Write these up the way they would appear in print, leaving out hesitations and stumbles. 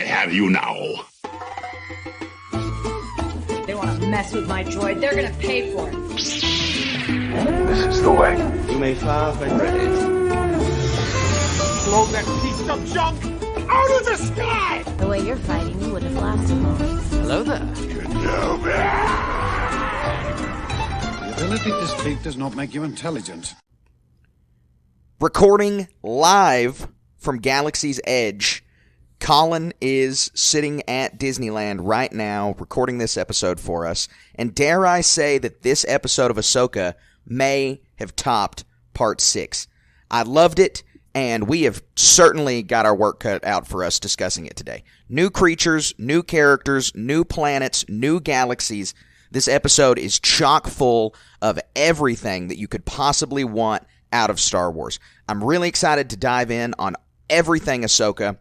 I have you now. They want to mess with my droid. They're going to pay for it. This is the way. You may fire when ready. Blow that piece of junk out of the sky! The way you're fighting, you wouldn't have lasted long. Hello there. The ability to speak does not make you intelligent. Recording live from Galaxy's Edge, Colin is sitting at Disneyland right now, recording this episode for us. And dare I say that this episode of Ahsoka may have topped Part 6. I loved it, and we have certainly got our work cut out for us discussing it today. New creatures, new characters, new planets, new galaxies. This episode is chock full of everything that you could possibly want out of Star Wars. I'm really excited to dive in on everything Ahsoka.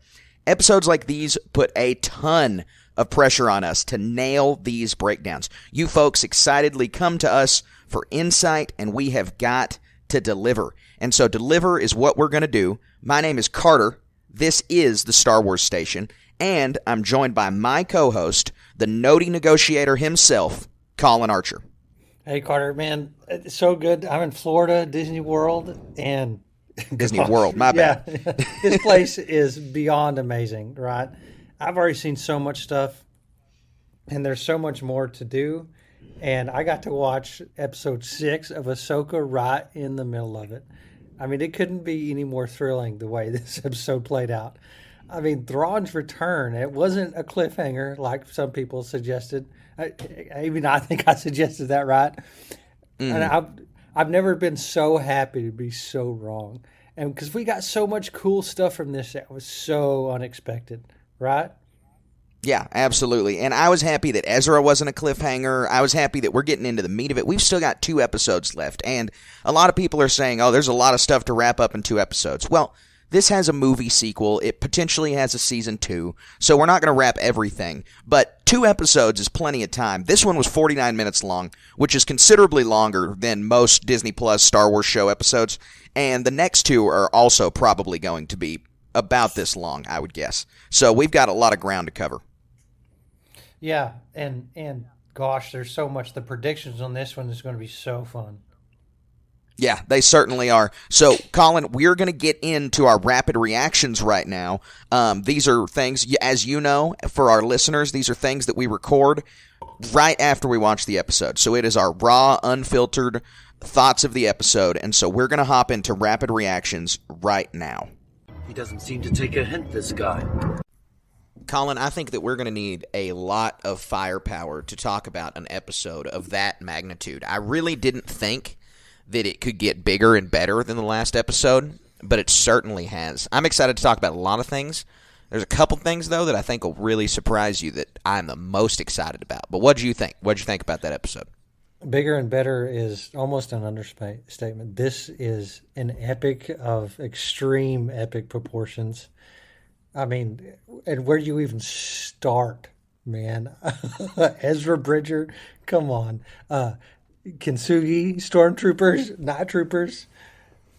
Episodes like these put a ton of pressure on us to nail these breakdowns. You folks excitedly come to us for insight, and we have got to deliver. And so deliver is what we're going to do. My name is Carter. This is the Star Wars Station, and I'm joined by my co-host, the Noti negotiator himself, Colin Archer. Hey, Carter, man, it's so good. I'm in Florida, Disney World, and... Disney World, my bad. Yeah, this place is beyond amazing, right? I've already seen so much stuff, and there's so much more to do, and I got to watch episode 6 of Ahsoka right in the middle of it. I mean, it couldn't be any more thrilling the way this episode played out. I mean, Thrawn's return, it wasn't a cliffhanger like some people suggested. I think I suggested that, right? And I've never been so happy to be so wrong. And because we got so much cool stuff from this that was so unexpected, right? Yeah, absolutely. And I was happy that Ezra wasn't a cliffhanger. I was happy that we're getting into the meat of it. We've still got 2 episodes left. And a lot of people are saying, oh, there's a lot of stuff to wrap up in 2 episodes. Well, this has a movie sequel. It potentially has a season 2. So we're not going to wrap everything. But 2 episodes is plenty of time. This one was 49 minutes long, which is considerably longer than most Disney Plus Star Wars show episodes. And the next 2 are also probably going to be about this long, I would guess. So we've got a lot of ground to cover. Yeah, and gosh, there's so much. The predictions on this one is going to be so fun. Yeah, they certainly are. So, Colin, we're going to get into our rapid reactions right now. These are things, as you know, for our listeners, these are things that we record right after we watch the episode. So it is our raw, unfiltered thoughts of the episode, and so we're going to hop into rapid reactions right now. He doesn't seem to take a hint, this guy. Colin, I think that we're going to need a lot of firepower to talk about an episode of that magnitude. I really didn't think that it could get bigger and better than the last episode, but it certainly has. I'm excited to talk about a lot of things. There's a couple things, though, that I think will really surprise you that I'm the most excited about. But what do you think? What did you think about that episode? Bigger and better is almost an understatement. This is an epic of extreme epic proportions. I mean, and where do you even start, man? Ezra Bridger, come on. Kintsugi, stormtroopers, night troopers,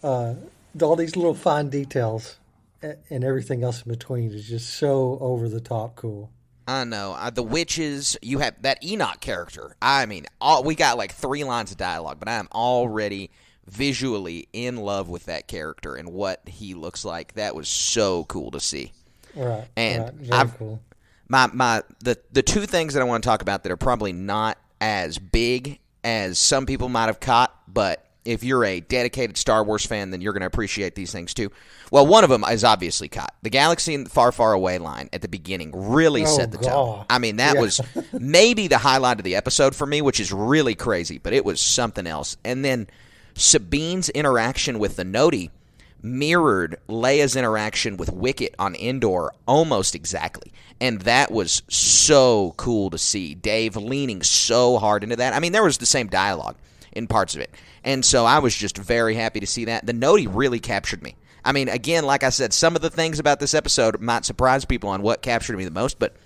all these little fine details and everything else in between is just so over the top cool. I know. The witches, you have that Enoch character. I mean, we got like 3 lines of dialogue, but I am already visually in love with that character and what he looks like. That was so cool to see. Right. And right, very cool. The 2 things that I want to talk about that are probably not as big as some people might have caught, but if you're a dedicated Star Wars fan, then you're going to appreciate these things too. Well, one of them is obviously caught. The Galaxy in the Far, Far Away line at the beginning really set the tone. I mean, that was maybe the highlight of the episode for me, which is really crazy, but it was something else. And then Sabine's interaction with the Noti mirrored Leia's interaction with Wicket on Endor almost exactly. And that was so cool to see. Dave leaning so hard into that. I mean, there was the same dialogue in parts of it. And so I was just very happy to see that. The Noti really captured me. I mean, again, like I said, some of the things about this episode might surprise people on what captured me the most, but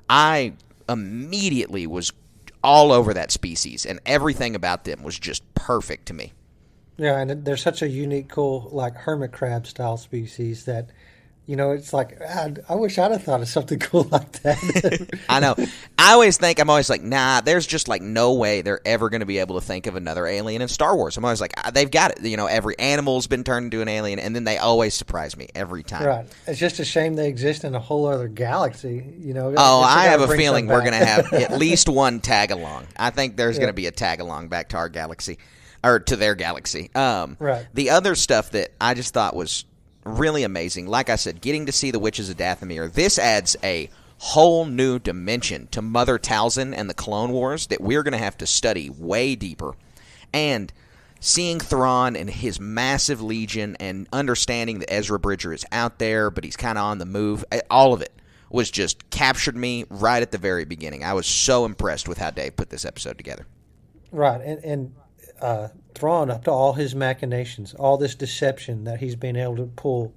I immediately was all over that species, and everything about them was just perfect to me. Yeah, and they're such a unique, cool, like hermit crab style species that It's like, I wish I'd have thought of something cool like that. I know. I'm always like, nah, there's just like no way they're ever going to be able to think of another alien in Star Wars. I'm always like, they've got it. Every animal's been turned into an alien, and then they always surprise me every time. Right. It's just a shame they exist in a whole other galaxy, Oh, I have a feeling we're going to have at least one tag along. I think there's going to be a tag along back to our galaxy, or to their galaxy. Right. The other stuff that I just thought was really amazing, like I said, getting to see the Witches of Dathomir. This adds a whole new dimension to Mother Talzin and the Clone Wars that we're going to have to study way deeper. And seeing Thrawn and his massive legion and understanding that Ezra Bridger is out there, but he's kind of on the move, all of it was just captured me right at the very beginning. I was so impressed with how Dave put this episode together. Right. And Thrawn, up to all his machinations, all this deception that he's been able to pull,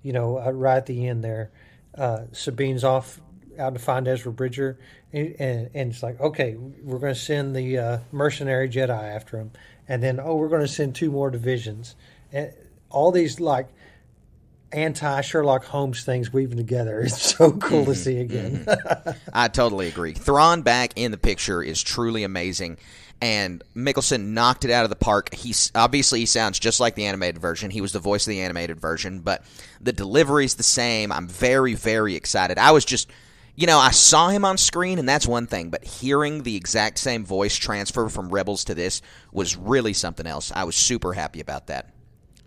right at the end there. Sabine's off out to find Ezra Bridger, and it's like, okay, we're going to send the mercenary Jedi after him, and then we're going to send 2 more divisions, and all these like anti-Sherlock Holmes things weaving together. It's so cool to see again. I totally agree. Thrawn back in the picture is truly amazing. And Mickelson knocked it out of the park. He sounds just like the animated version. He was the voice of the animated version, but the delivery's the same. I'm very, very excited. I was just, I saw him on screen, and that's one thing, but hearing the exact same voice transfer from Rebels to this was really something else. I was super happy about that.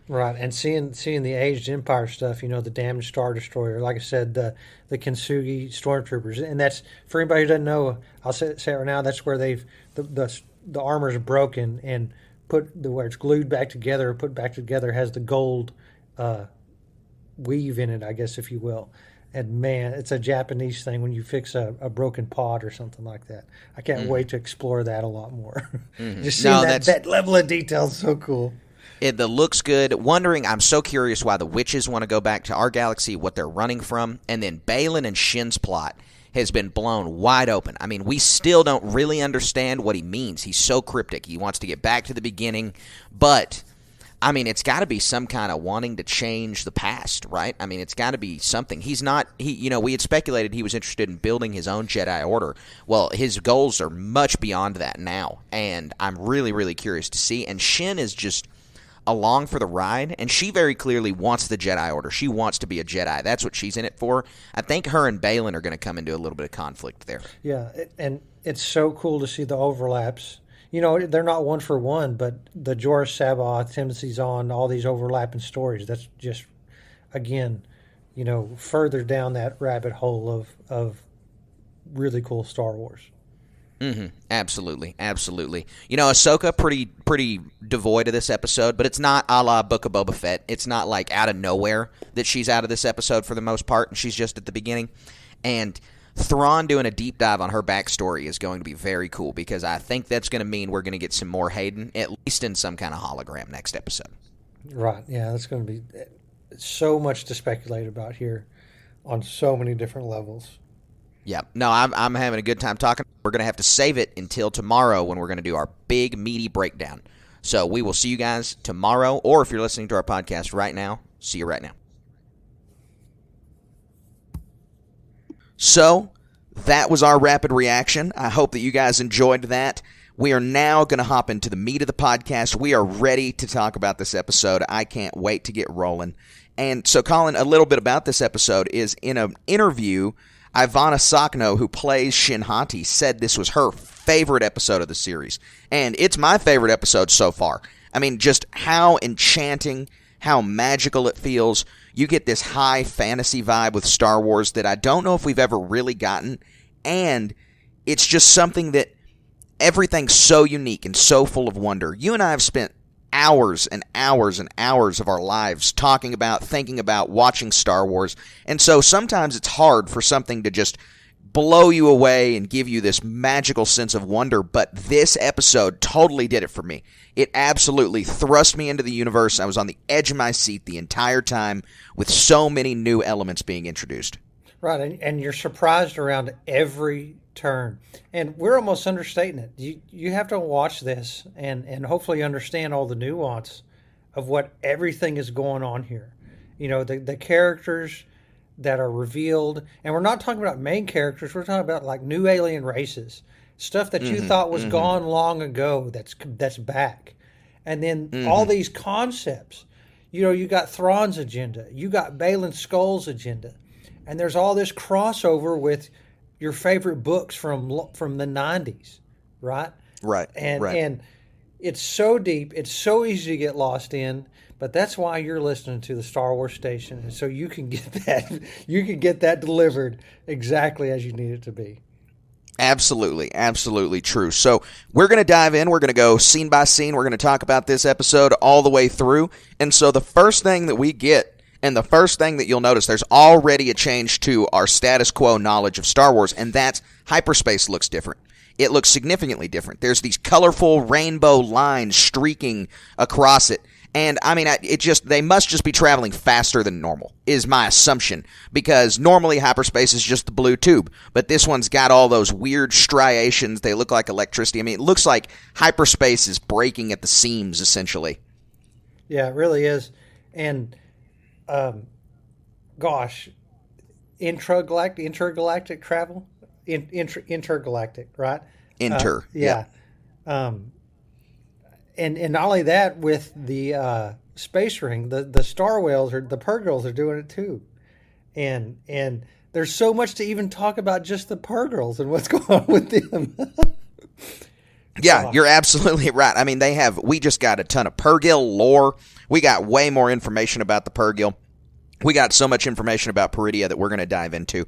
Right, and seeing the Aged Empire stuff, the damaged Star Destroyer, like I said, the Kintsugi Stormtroopers, and that's, for anybody who doesn't know, I'll say it right now, that's where they've, the armor's broken and where it's glued back together, put back together, has the gold weave in it, I guess, if you will. And man, it's a Japanese thing when you fix a broken pod or something like that. I can't wait to explore that a lot more. Just seeing that level of detail is so cool. It looks good. I'm so curious why the witches want to go back to our galaxy, what they're running from, and then Baylan and Shin's plot has been blown wide open. I mean, we still don't really understand what he means. He's so cryptic. He wants to get back to the beginning, but I mean, it's got to be some kind of wanting to change the past, right? I mean, it's got to be something. We had speculated he was interested in building his own Jedi Order. Well, his goals are much beyond that now, and I'm really, really curious to see. And Shin is just along for the ride, and she very clearly wants the Jedi Order. She wants to be a Jedi. That's what she's in it for. I think her and Baylan are going to come into a little bit of conflict there. Yeah, and it's so cool to see the overlaps. They're not one for one, but the Jorah Sabaoth, Timothy Zahn, all these overlapping stories, that's just, again, further down that rabbit hole of really cool Star Wars. Mm-hmm. Absolutely. Ahsoka pretty devoid of this episode, but it's not a la Book of Boba Fett. It's not like out of nowhere that she's out of this episode for the most part, and she's just at the beginning. And Thrawn doing a deep dive on her backstory is going to be very cool, because I think that's going to mean we're going to get some more Hayden, at least in some kind of hologram next episode. Right, yeah, that's going to be so much to speculate about here on so many different levels. Yeah, no, I'm having a good time talking. We're going to have to save it until tomorrow when we're going to do our big, meaty breakdown. So we will see you guys tomorrow, or if you're listening to our podcast right now, see you right now. So that was our rapid reaction. I hope that you guys enjoyed that. We are now going to hop into the meat of the podcast. We are ready to talk about this episode. I can't wait to get rolling. And so, Colin, a little bit about this episode is in an interview, Ivana Sakno, who plays Shin Hati, said this was her favorite episode of the series. And it's my favorite episode so far. I mean, just how enchanting, how magical it feels. You get this high fantasy vibe with Star Wars that I don't know if we've ever really gotten. And it's just something that everything's so unique and so full of wonder. You and I have spent hours and hours and hours of our lives talking about, thinking about, watching Star Wars. And so sometimes it's hard for something to just blow you away and give you this magical sense of wonder. But this episode totally did it for me. It absolutely thrust me into the universe. I was on the edge of my seat the entire time with so many new elements being introduced. Right, and you're surprised around every turn. And we're almost understating it. You have to watch this and hopefully understand all the nuance of what everything is going on here. You know, the characters that are revealed, and we're not talking about main characters. We're talking about like new alien races, stuff that you thought was gone long ago. That's back, and then all these concepts. You got Thrawn's agenda, you got Baylan Skoll's agenda, and there's all this crossover with your favorite books from the 90s, right? Right. And it's so deep, it's so easy to get lost in. But that's why you're listening to the Star Wars Station, and so you can get that delivered exactly as you need it to be. Absolutely true. So we're going to dive in. We're going to go scene by scene. We're going to talk about this episode all the way through. And so the first thing that we get, and the first thing that you'll notice, there's already a change to our status quo knowledge of Star Wars, and that's hyperspace looks different. It looks significantly different. There's these colorful rainbow lines streaking across it. And, I mean, they must just be traveling faster than normal, is my assumption. Because normally hyperspace is just the blue tube. But this one's got all those weird striations. They look like electricity. I mean, it looks like hyperspace is breaking at the seams, essentially. Yeah, it really is. And, gosh, intergalactic travel? Intergalactic, right? Yeah. And not only that, with the space ring, the star whales the Purgirls are doing it too, and there's so much to even talk about just the Purgirls and what's going on with them. Yeah, you're absolutely right. I mean, we just got a ton of Purgill lore. We got way more information about the Purgill. We got so much information about Peridia that we're going to dive into.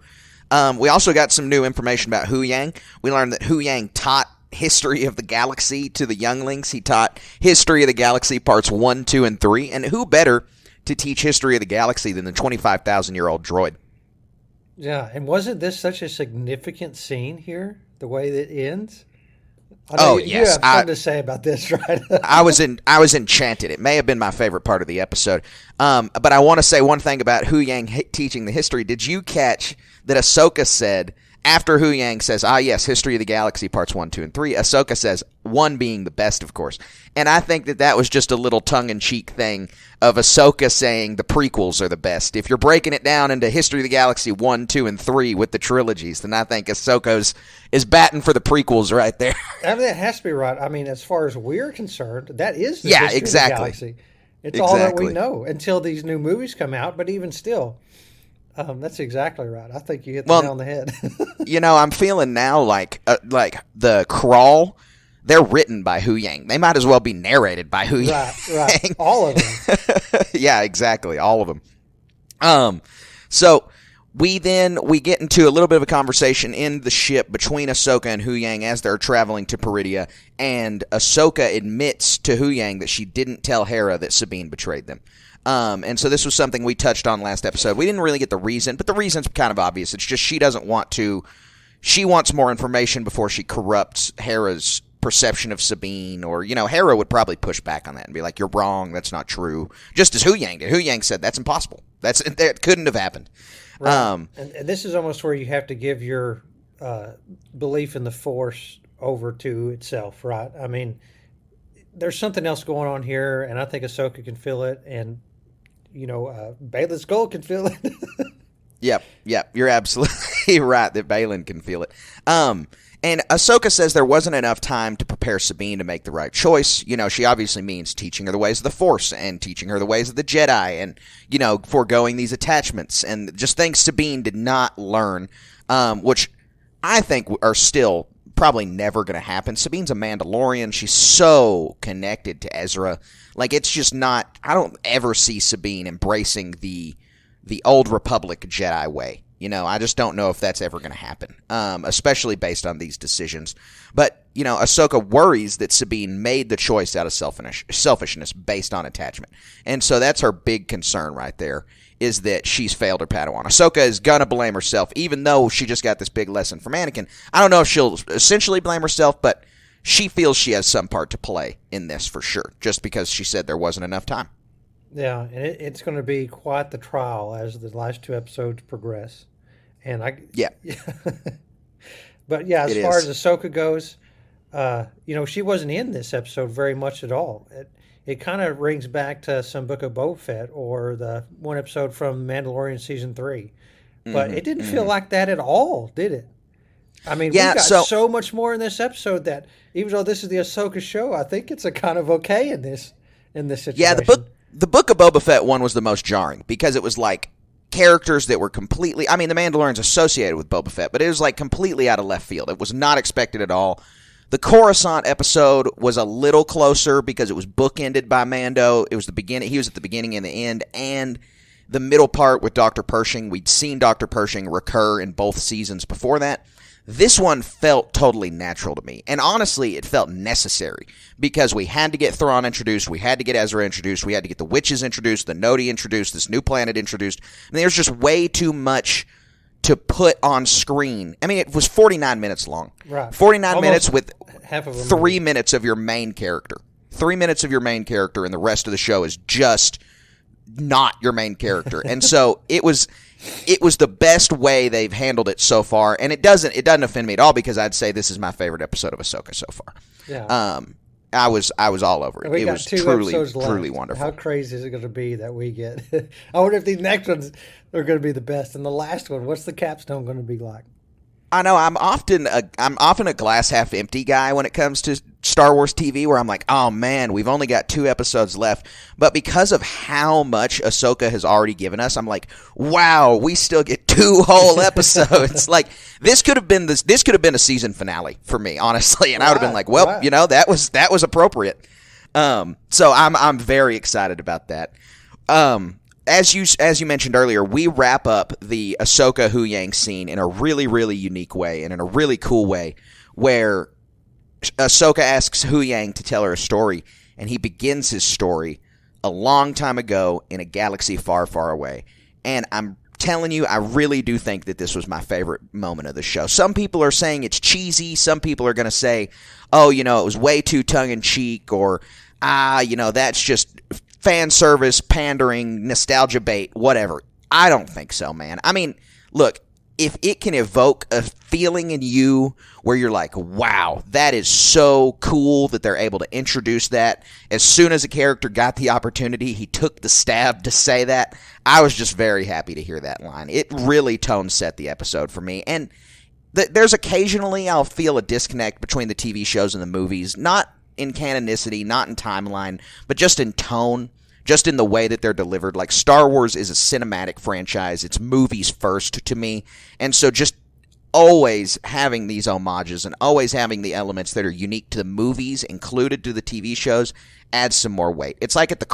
We also got some new information about Hu Yang. We learned that Hu Yang taught history of the galaxy to the younglings. He taught history of the galaxy parts 1, 2, and 3. And who better to teach history of the galaxy than the 25,000-year-old droid? Yeah, and wasn't this such a significant scene here, the way that it ends? Yes. You have something to say about this, right? I was enchanted. It may have been my favorite part of the episode. But I want to say one thing about Hu Yang teaching the history. Did you catch that Ahsoka said, after Hu Yang says, yes, history of the galaxy parts 1, 2, and 3, Ahsoka says, 1 being the best, of course. And I think that was just a little tongue-in-cheek thing of Ahsoka saying the prequels are the best. If you're breaking it down into history of the galaxy 1, 2, and 3 with the trilogies, then I think Ahsoka is batting for the prequels right there. I mean, that has to be right. I mean, as far as we're concerned, that is the history exactly. of the galaxy. It's all that we know until these new movies come out, but even still... that's exactly right. I think you hit the nail on the head. I'm feeling now like the Crawl, they're written by Hu Yang. They might as well be narrated by Hu Yang. Right. All of them. Yeah, exactly. All of them. So we get into a little bit of a conversation in the ship between Ahsoka and Hu Yang as they're traveling to Peridia, and Ahsoka admits to Hu Yang that she didn't tell Hera that Sabine betrayed them. And so this was something we touched on last episode. We didn't really get the reason, but the reason's kind of obvious. It's just she doesn't want to. She wants more information before she corrupts Hera's perception of Sabine, or, Hera would probably push back on that and be like, you're wrong, that's not true. Just as Hu Yang did. Hu Yang said, that's impossible. That couldn't have happened. Right. And this is almost where you have to give your belief in the Force over to itself, right? I mean, there's something else going on here, and I think Ahsoka can feel it, and Baylan Skoll can feel it. Yep. You're absolutely right that Baylan can feel it. And Ahsoka says there wasn't enough time to prepare Sabine to make the right choice. She obviously means teaching her the ways of the Force and teaching her the ways of the Jedi and, foregoing these attachments and just things Sabine did not learn, which I think are still probably never going to happen. Sabine's a Mandalorian. She's so connected to Ezra. Like, it's just not... I don't ever see Sabine embracing the Old Republic Jedi way. I just don't know if that's ever going to happen, especially based on these decisions. But, Ahsoka worries that Sabine made the choice out of selfishness based on attachment. And so that's her big concern right there, is that she's failed her Padawan. Ahsoka is going to blame herself, even though she just got this big lesson from Anakin. I don't know if she'll essentially blame herself, but she feels she has some part to play in this for sure, just because she said there wasn't enough time. Yeah, and it's going to be quite the trial as the last 2 episodes progress. And But yeah, as far as Ahsoka goes, she wasn't in this episode very much at all. It kind of rings back to some Book of Boba Fett or the one episode from Mandalorian Season 3, But it didn't feel like that at all, did it? I mean, Yeah, we got so much more in this episode that even though this is the Ahsoka show, I think it's a kind of okay in this situation. Yeah, the book of Boba Fett one was the most jarring because it was like characters that were completely, I mean, the Mandalorian's associated with Boba Fett, but it was like completely out of left field. It was not expected at all. The Coruscant episode was a little closer because it was bookended by Mando. It was the beginning. He was at the beginning and the end, and the middle part with Dr. Pershing. We'd seen Dr. Pershing recur in both seasons before that. This one felt totally natural to me. And honestly, it felt necessary because we had to get Thrawn introduced. We had to get Ezra introduced. We had to get the witches introduced, the Nodi introduced, this new planet introduced. And there's just way too much to put on screen. I mean, it was 49 minutes long. Right. 49 Almost minutes with half of 3 minutes of your main character. 3 minutes of your main character, and the rest of the show is just not your main character. And so it was the best way they've handled it so far, and it doesn't offend me at all because I'd say this is my favorite episode of Ahsoka so far. Yeah. I was all over it. We It got was 2 truly episodes left. truly wonderful. How crazy is it going to be that we get? I wonder if these next ones are going to be the best. And the last one, what's the capstone going to be like? I know I'm often a glass half empty guy when it comes to Star Wars TV, where I'm like, oh man, we've only got 2 episodes left. But because of how much Ahsoka has already given us, I'm like, wow, we still get 2 whole episodes. Like this could have been a season finale for me, honestly, and I would have been like, well, you know, that was appropriate. So I'm very excited about that. As you mentioned earlier, we wrap up the Ahsoka Huyang scene in a really, really unique way and in a really cool way where Ahsoka asks Huyang to tell her a story, and he begins his story a long time ago in a galaxy far, far away. And I'm telling you, I really do think that this was my favorite moment of the show. Some people are saying it's cheesy. Some people are going to say, oh, you know, it was way too tongue-in-cheek, or, you know, that's just fan service, pandering, nostalgia bait, whatever. I don't think so, man. I mean, look, if it can evoke a feeling in you where you're like, wow, that is so cool that they're able to introduce that. As soon as a character got the opportunity, he took the stab to say that. I was just very happy to hear that line. It really tone set the episode for me. And there's occasionally I'll feel a disconnect between the TV shows and the movies, not in canonicity, not in timeline, but just in tone, just in the way that they're delivered. Like, Star Wars is a cinematic franchise. It's movies first to me. And so just always having these homages and always having the elements that are unique to the movies included to the TV shows adds some more weight. It's like the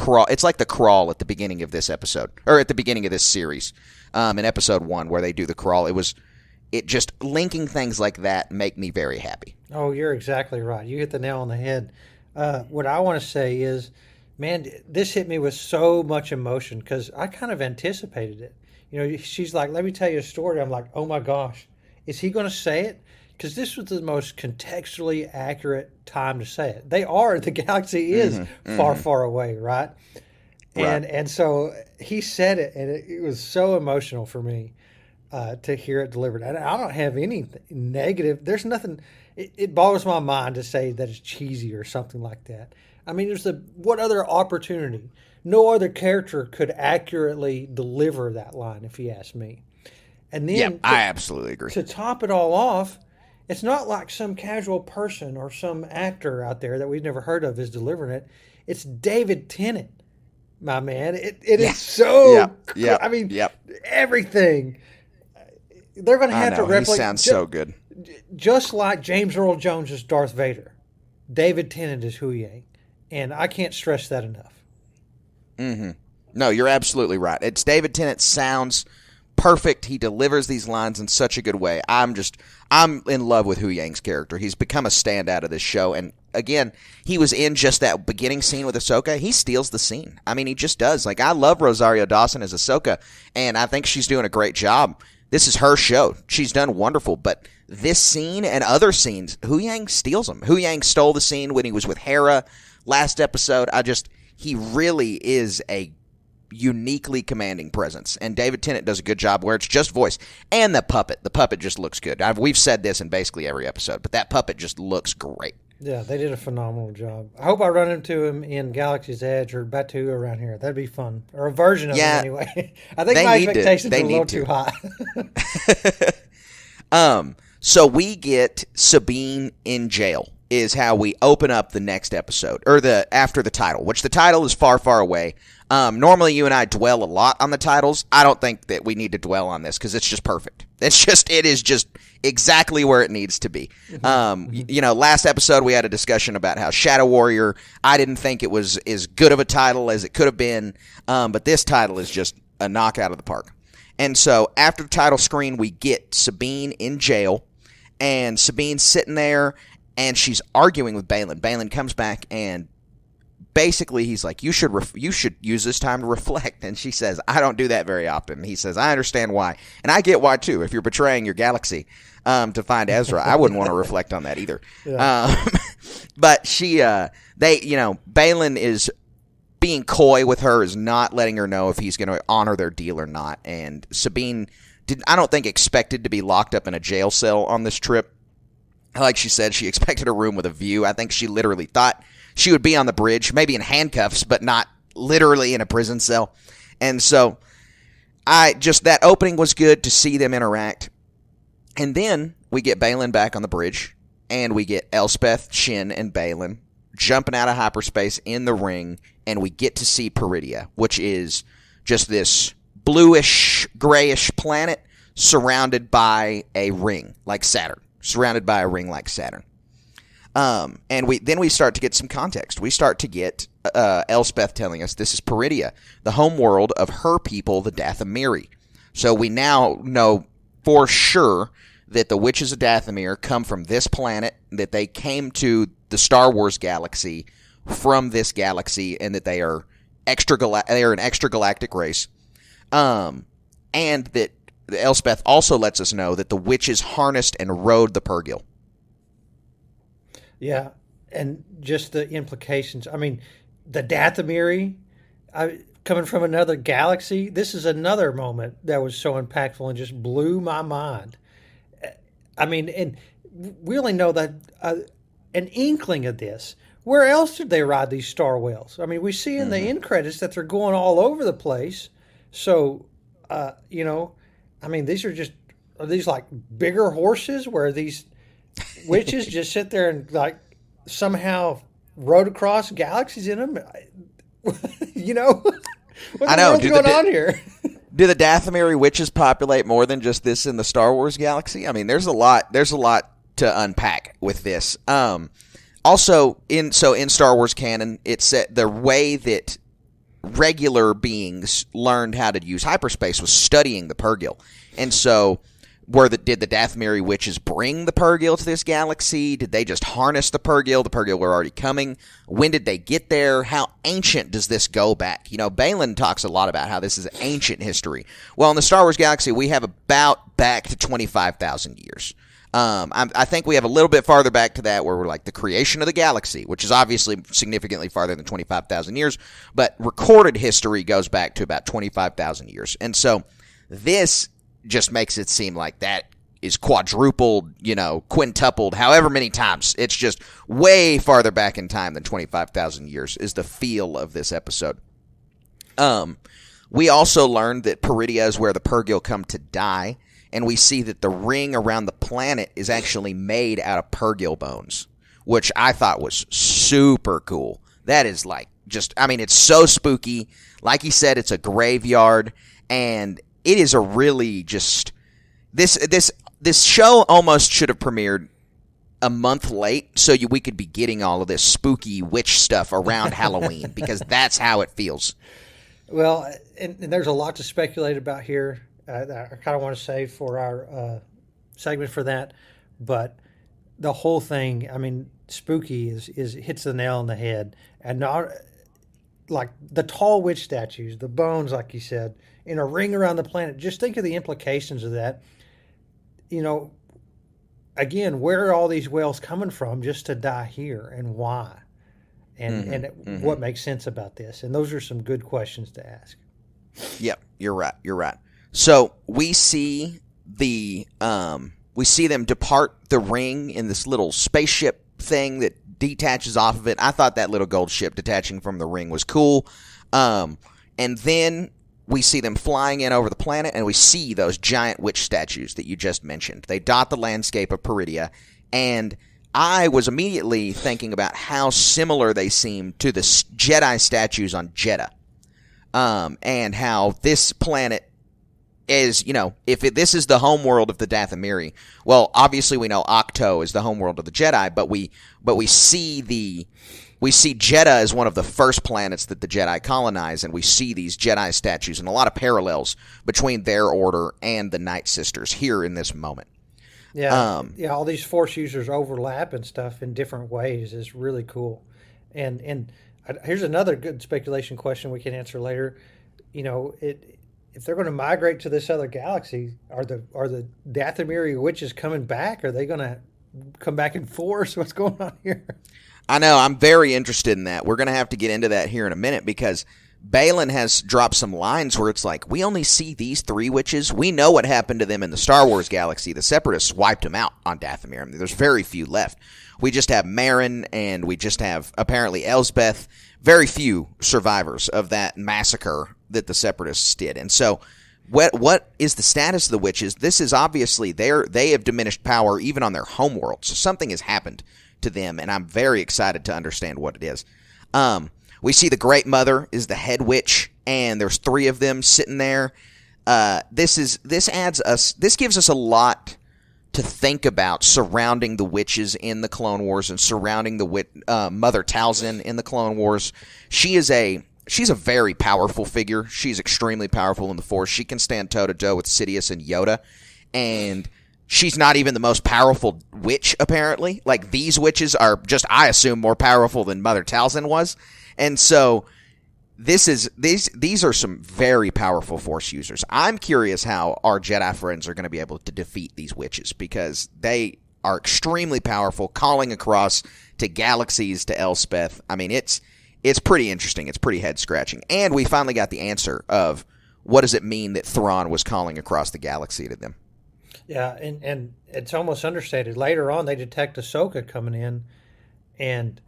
crawl at the beginning of this episode, or at the beginning of this series, in episode 1 where they do the crawl. It just linking things like that make me very happy. Oh, you're exactly right. You hit the nail on the head. What I want to say is, man, this hit me with so much emotion because I kind of anticipated it. You know, she's like, let me tell you a story. I'm like, oh my gosh, is he going to say it? Because this was the most contextually accurate time to say it. The galaxy is far, far away, right? And so he said it, and it was so emotional for me to hear it delivered. And I don't have any negative. There's nothing. It boggles my mind to say that it's cheesy or something like that. I mean, what other opportunity? No other character could accurately deliver that line, if you ask me. And then, I absolutely agree. To top it all off, it's not like some casual person or some actor out there that we've never heard of is delivering it. It's David Tennant, my man. It is so. I mean, everything. They're going to have to replicate. He sounds so good. Just like James Earl Jones is Darth Vader, David Tennant is Huyang, and I can't stress that enough. Mm-hmm. No, you're absolutely right. It's David Tennant sounds perfect. He delivers these lines in such a good way. I'm in love with Huyang's character. He's become a standout of this show, and again, he was in just that beginning scene with Ahsoka. He steals the scene. I mean, he just does. Like, I love Rosario Dawson as Ahsoka, and I think she's doing a great job. This is her show. She's done wonderful, but this scene and other scenes, Huyang steals them. Huyang stole the scene when he was with Hera last episode. He really is a uniquely commanding presence, and David Tennant does a good job where it's just voice. And the puppet just looks good. We've said this in basically every episode, but that puppet just looks great. Yeah, they did a phenomenal job. I hope I run into him in Galaxy's Edge or Batu around here. That'd be fun. Or a version of him anyway. I think my expectations are a little too high. So we get Sabine in jail is how we open up the next episode, or after the title, which the title is Far, Far Away. Normally you and I dwell a lot on the titles. I don't think that we need to dwell on this because it's just perfect. It is just exactly where it needs to be. Last episode we had a discussion about how Shadow Warrior, I didn't think it was as good of a title as it could have been, but this title is just a knockout of the park. And so after the title screen, we get Sabine in jail, and Sabine's sitting there, and she's arguing with Baylan. Baylan comes back, and basically he's like, you should use this time to reflect. And she says, I don't do that very often. He says, I understand why. And I get why, too. If you're betraying your galaxy to find Ezra, I wouldn't want to reflect on that either. Yeah. But Baylan is being coy with her, is not letting her know if he's going to honor their deal or not. And Sabine I don't think expected to be locked up in a jail cell on this trip. Like she said, she expected a room with a view. I think she literally thought she would be on the bridge, maybe in handcuffs, but not literally in a prison cell. And so that opening was good to see them interact. And then we get Baylan back on the bridge, and we get Elspeth, Shin, and Baylan jumping out of hyperspace in the ring, and we get to see Peridia, which is just this bluish, grayish planet surrounded by a ring like Saturn. And we start to get some context. We start to get Elspeth telling us this is Peridia, the home world of her people, the Dathomiri. So we now know for sure that the witches of Dathomir come from this planet, that they came to the Star Wars galaxy from this galaxy, and that they are an extragalactic race. And that Elspeth also lets us know that the witches harnessed and rode the Purgil. Yeah, and just the implications. I mean, the Dathomiri coming from another galaxy. This is another moment that was so impactful and just blew my mind. I mean, and we only know that an inkling of this. Where else did they ride these star whales? I mean, we see in the end credits that they're going all over the place. So, I mean, are these like bigger horses where these witches just sit there and like somehow rode across galaxies in them? What's going on here? Do the Dathomiri witches populate more than just this in the Star Wars galaxy? I mean, there's a lot to unpack with this. Also, in Star Wars canon, it said the way that regular beings learned how to use hyperspace was studying the Purgil. And so, did the Dathomiri witches bring the Purgil to this galaxy? Did they just harness the Purgil? The Purgil were already coming. When did they get there? How ancient does this go back? Baylan talks a lot about how this is ancient history. Well, in the Star Wars galaxy, we have about back to 25,000 years. I think we have a little bit farther back to that where we're like the creation of the galaxy, which is obviously significantly farther than 25,000 years, but recorded history goes back to about 25,000 years. And so this just makes it seem like that is quadrupled, quintupled, however many times. It's just way farther back in time than 25,000 years is the feel of this episode. We also learned that Peridia is where the Purgil come to die. And we see that the ring around the planet is actually made out of Purgil bones, which I thought was super cool. That is it's so spooky. Like he said, it's a graveyard, and it is a really just this show almost should have premiered a month late so we could be getting all of this spooky witch stuff around Halloween, because that's how it feels. Well, and there's a lot to speculate about here. I kind of want to save for our segment for that, but the whole thing, I mean, spooky is hits the nail on the head, and not like the tall witch statues, the bones, like you said, in a ring around the planet. Just think of the implications of that. Again, where are all these whales coming from just to die here, and why, and what makes sense about this? And those are some good questions to ask. Yep, you're right. So we see them depart the ring in this little spaceship thing that detaches off of it. I thought that little gold ship detaching from the ring was cool. And then we see them flying in over the planet, and we see those giant witch statues that you just mentioned. They dot the landscape of Peridia, and I was immediately thinking about how similar they seem to the Jedi statues on Jedha, and how this planet is, if this is the homeworld of the Dathomiri, well, obviously we know Octo is the homeworld of the Jedi, but we see Jedha as one of the first planets that the Jedi colonize, and we see these Jedi statues and a lot of parallels between their order and the Night Sisters here in this moment. Yeah, all these Force users overlap and stuff in different ways is really cool. And here's another good speculation question we can answer later. If they're going to migrate to this other galaxy, are the Dathomiri witches coming back? Are they going to come back in force? What's going on here? I know. I'm very interested in that. We're going to have to get into that here in a minute because Balin has dropped some lines where it's like, we only see these 3 witches. We know what happened to them in the Star Wars galaxy. The Separatists wiped them out on Dathomir. I mean, there's very few left. We just have Marin, and we just have, apparently, Elsbeth. Very few survivors of that massacre that the Separatists did. And so, what is the status of the witches? This is obviously, they have diminished power even on their homeworld. So something has happened to them, and I'm very excited to understand what it is. We see the Great Mother is the head witch, and there's 3 of them sitting there. This gives us a lot to think about surrounding the witches in the Clone Wars and surrounding the Mother Talzin in the Clone Wars. She's a very powerful figure. She's extremely powerful in the Force. She can stand toe-to-toe with Sidious and Yoda, and she's not even the most powerful witch, apparently. Like, these witches are just, I assume, more powerful than Mother Talzin was. And so these are some very powerful Force users. I'm curious how our Jedi friends are going to be able to defeat these witches, because they are extremely powerful, calling across to galaxies to Elspeth. I mean, it's pretty interesting. It's pretty head-scratching. And we finally got the answer of what does it mean that Thrawn was calling across the galaxy to them. Yeah, and it's almost understated. Later on, they detect Ahsoka coming in, and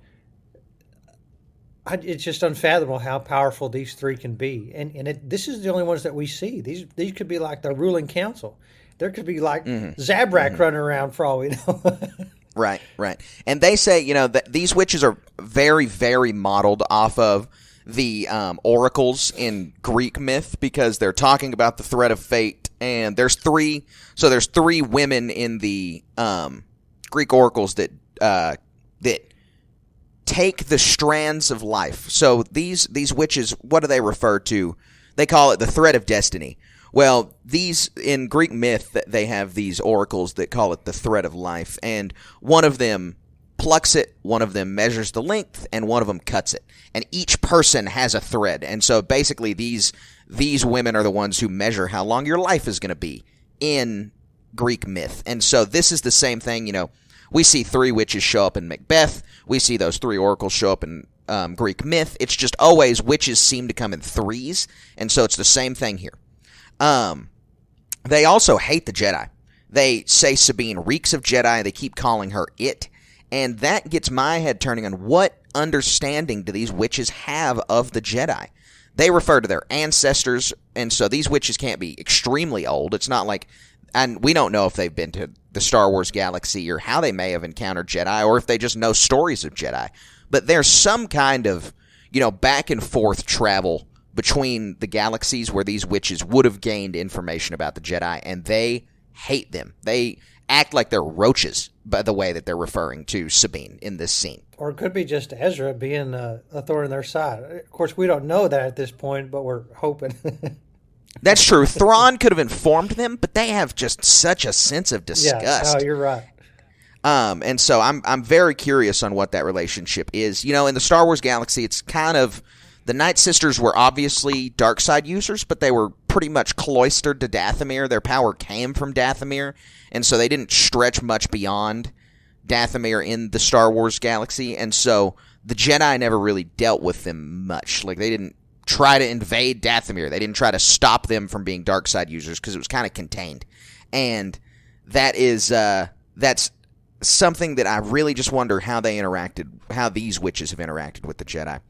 it's just unfathomable how powerful these 3 can be. And this is the only ones that we see. These could be like the ruling council. There could be like Zabrak running around for all we know. Right. And they say, that these witches are very, very modeled off of the oracles in Greek myth, because they're talking about the thread of fate. And there's 3 women in the Greek oracles that take the strands of life. So these witches, what do they refer to? They call it the thread of destiny. Well, these, in Greek myth, they have these oracles that call it the thread of life, and one of them plucks it, one of them measures the length, and one of them cuts it. And each person has a thread, and so basically these women are the ones who measure how long your life is going to be in Greek myth. And so this is the same thing, we see 3 witches show up in Macbeth. We see those 3 oracles show up in Greek myth. It's just always witches seem to come in 3s, and so it's the same thing here. They also hate the Jedi. They say Sabine reeks of Jedi. They keep calling her it, and that gets my head turning on what understanding do these witches have of the Jedi. They refer to their ancestors, and so these witches can't be extremely old. It's not like... And we don't know if they've been to the Star Wars galaxy or how they may have encountered Jedi, or if they just know stories of Jedi. But there's some kind of, back and forth travel between the galaxies where these witches would have gained information about the Jedi, and they hate them. They act like they're roaches by the way that they're referring to Sabine in this scene. Or it could be just Ezra being a thorn in their side. Of course, we don't know that at this point, but we're hoping. That's true. Thrawn could have informed them, but they have just such a sense of disgust. Yeah, no, you're right. And so I'm very curious on what that relationship is. In the Star Wars galaxy, it's kind of... The Night Sisters were obviously dark side users, but they were pretty much cloistered to Dathomir. Their power came from Dathomir, and so they didn't stretch much beyond Dathomir in the Star Wars galaxy. And so the Jedi never really dealt with them much. Like, they didn't try to invade Dathomir. They didn't try to stop them from being dark side users because it was kind of contained. And that is that's something that I really just wonder how these witches have interacted with the Jedi.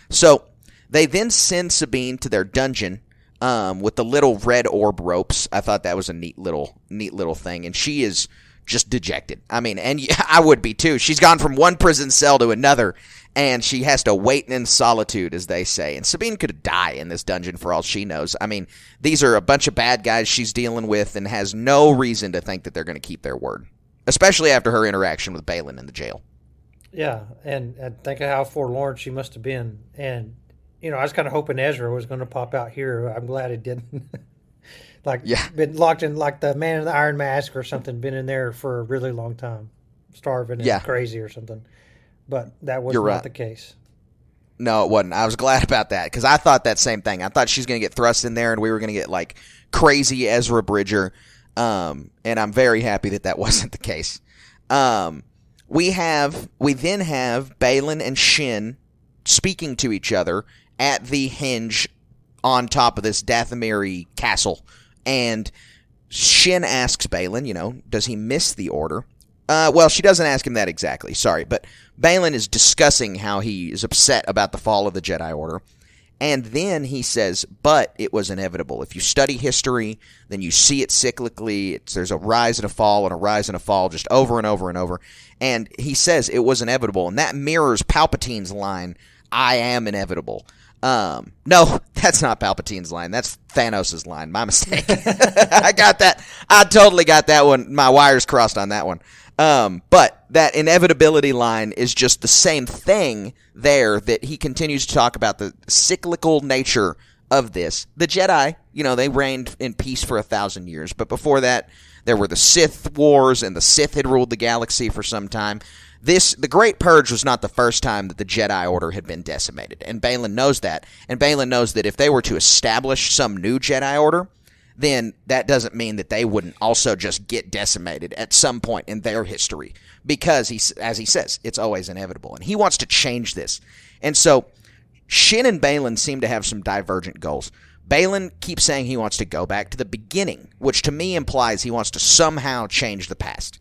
So they then send Sabine to their dungeon with the little red orb ropes. I thought that was a neat little thing, and she is just dejected. I mean, and I would be too. She's gone from one prison cell to another, and she has to wait in solitude, as they say. And Sabine could die in this dungeon for all she knows. I mean, these are a bunch of bad guys she's dealing with and has no reason to think that they're going to keep their word, especially after her interaction with Baylan in the jail. Yeah, and think of how forlorn she must have been. And, I was kind of hoping Ezra was going to pop out here. I'm glad it didn't. Been locked in like the Man in the Iron Mask or something, been in there for a really long time, starving and crazy or something. But that was not the case. No, it wasn't. I was glad about that because I thought that same thing. I thought she's going to get thrust in there and we were going to get like crazy Ezra Bridger. And I'm very happy that wasn't the case. We then have Baylan and Shin speaking to each other at the hinge on top of this Dathomiri castle. And Shin asks Baylan, does he miss the Order? Well, she doesn't ask him that exactly, sorry. But Baylan is discussing how he is upset about the fall of the Jedi Order. And then he says, but it was inevitable. If you study history, then you see it cyclically. There's a rise and a fall and a rise and a fall just over and over and over. And he says it was inevitable. And that mirrors Palpatine's line, I am inevitable. No, that's not Palpatine's line. That's Thanos' line. My mistake. I got that. I totally got that one. My wires crossed on that one. But that inevitability line is just the same thing there that he continues to talk about the cyclical nature of this. The Jedi, they reigned in peace for 1,000 years. But before that, there were the Sith Wars, and the Sith had ruled the galaxy for some time. The Great Purge was not the first time that the Jedi Order had been decimated, and Baylan knows that. And Baylan knows that if they were to establish some new Jedi Order, then that doesn't mean that they wouldn't also just get decimated at some point in their history. Because, as he says, it's always inevitable. And he wants to change this. And so, Shin and Baylan seem to have some divergent goals. Baylan keeps saying he wants to go back to the beginning, which to me implies he wants to somehow change the past.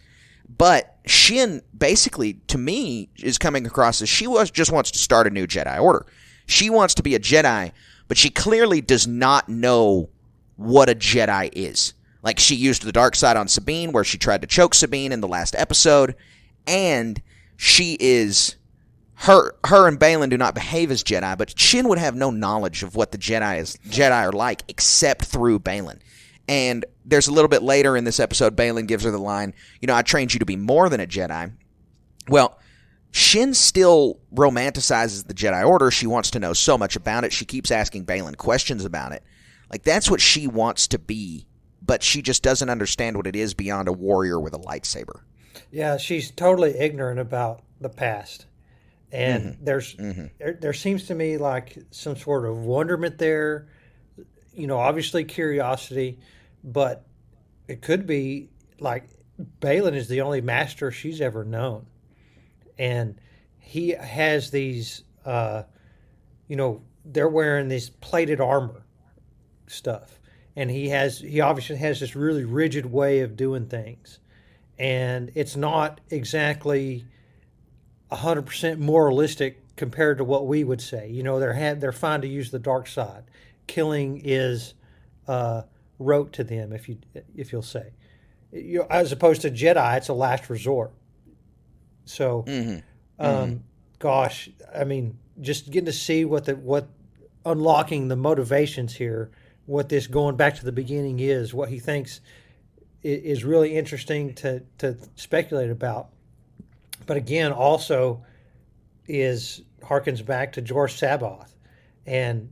But Shin, basically, to me, is coming across as just wants to start a new Jedi Order. She wants to be a Jedi, but she clearly does not know what a Jedi is. Like, she used the dark side on Sabine, where she tried to choke Sabine in the last episode, and she is... Her and Baylan do not behave as Jedi, but Shin would have no knowledge of what the Jedi are like, except through Baylan. And there's a little bit later in this episode, Baylan gives her the line, I trained you to be more than a Jedi. Well, Shin still romanticizes the Jedi Order. She wants to know so much about it. She keeps asking Baylan questions about it. Like, that's what she wants to be, but she just doesn't understand what it is beyond a warrior with a lightsaber. Yeah, she's totally ignorant about the past. And there seems to me like some sort of wonderment there, obviously curiosity, but it could be like Baylan is the only master she's ever known. And he has these, they're wearing this plated armor stuff. And he obviously has this really rigid way of doing things. And it's not exactly 100% moralistic compared to what we would say. They're fine to use the dark side. Killing is rote to them, if you'll say. As opposed to Jedi, it's a last resort. So, gosh, I mean, just getting to see what unlocking the motivations here, what this going back to the beginning is, what he thinks is really interesting to speculate about. But again, also harkens back to George Sabaoth, and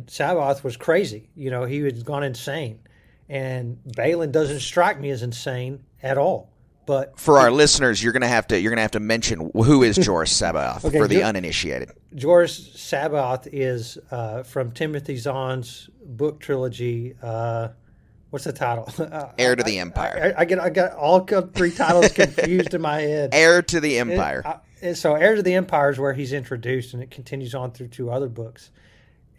Sabaoth was crazy. He had gone insane, and Baylan doesn't strike me as insane at all. But for our listeners, you're gonna have to mention who is George Sabaoth for the uninitiated. George Sabaoth is from Timothy Zahn's book trilogy. What's the title? Heir to the Empire. I got all three titles confused in my head. Heir to the Empire. So Heir to the Empire is where he's introduced, and it continues on through two other books.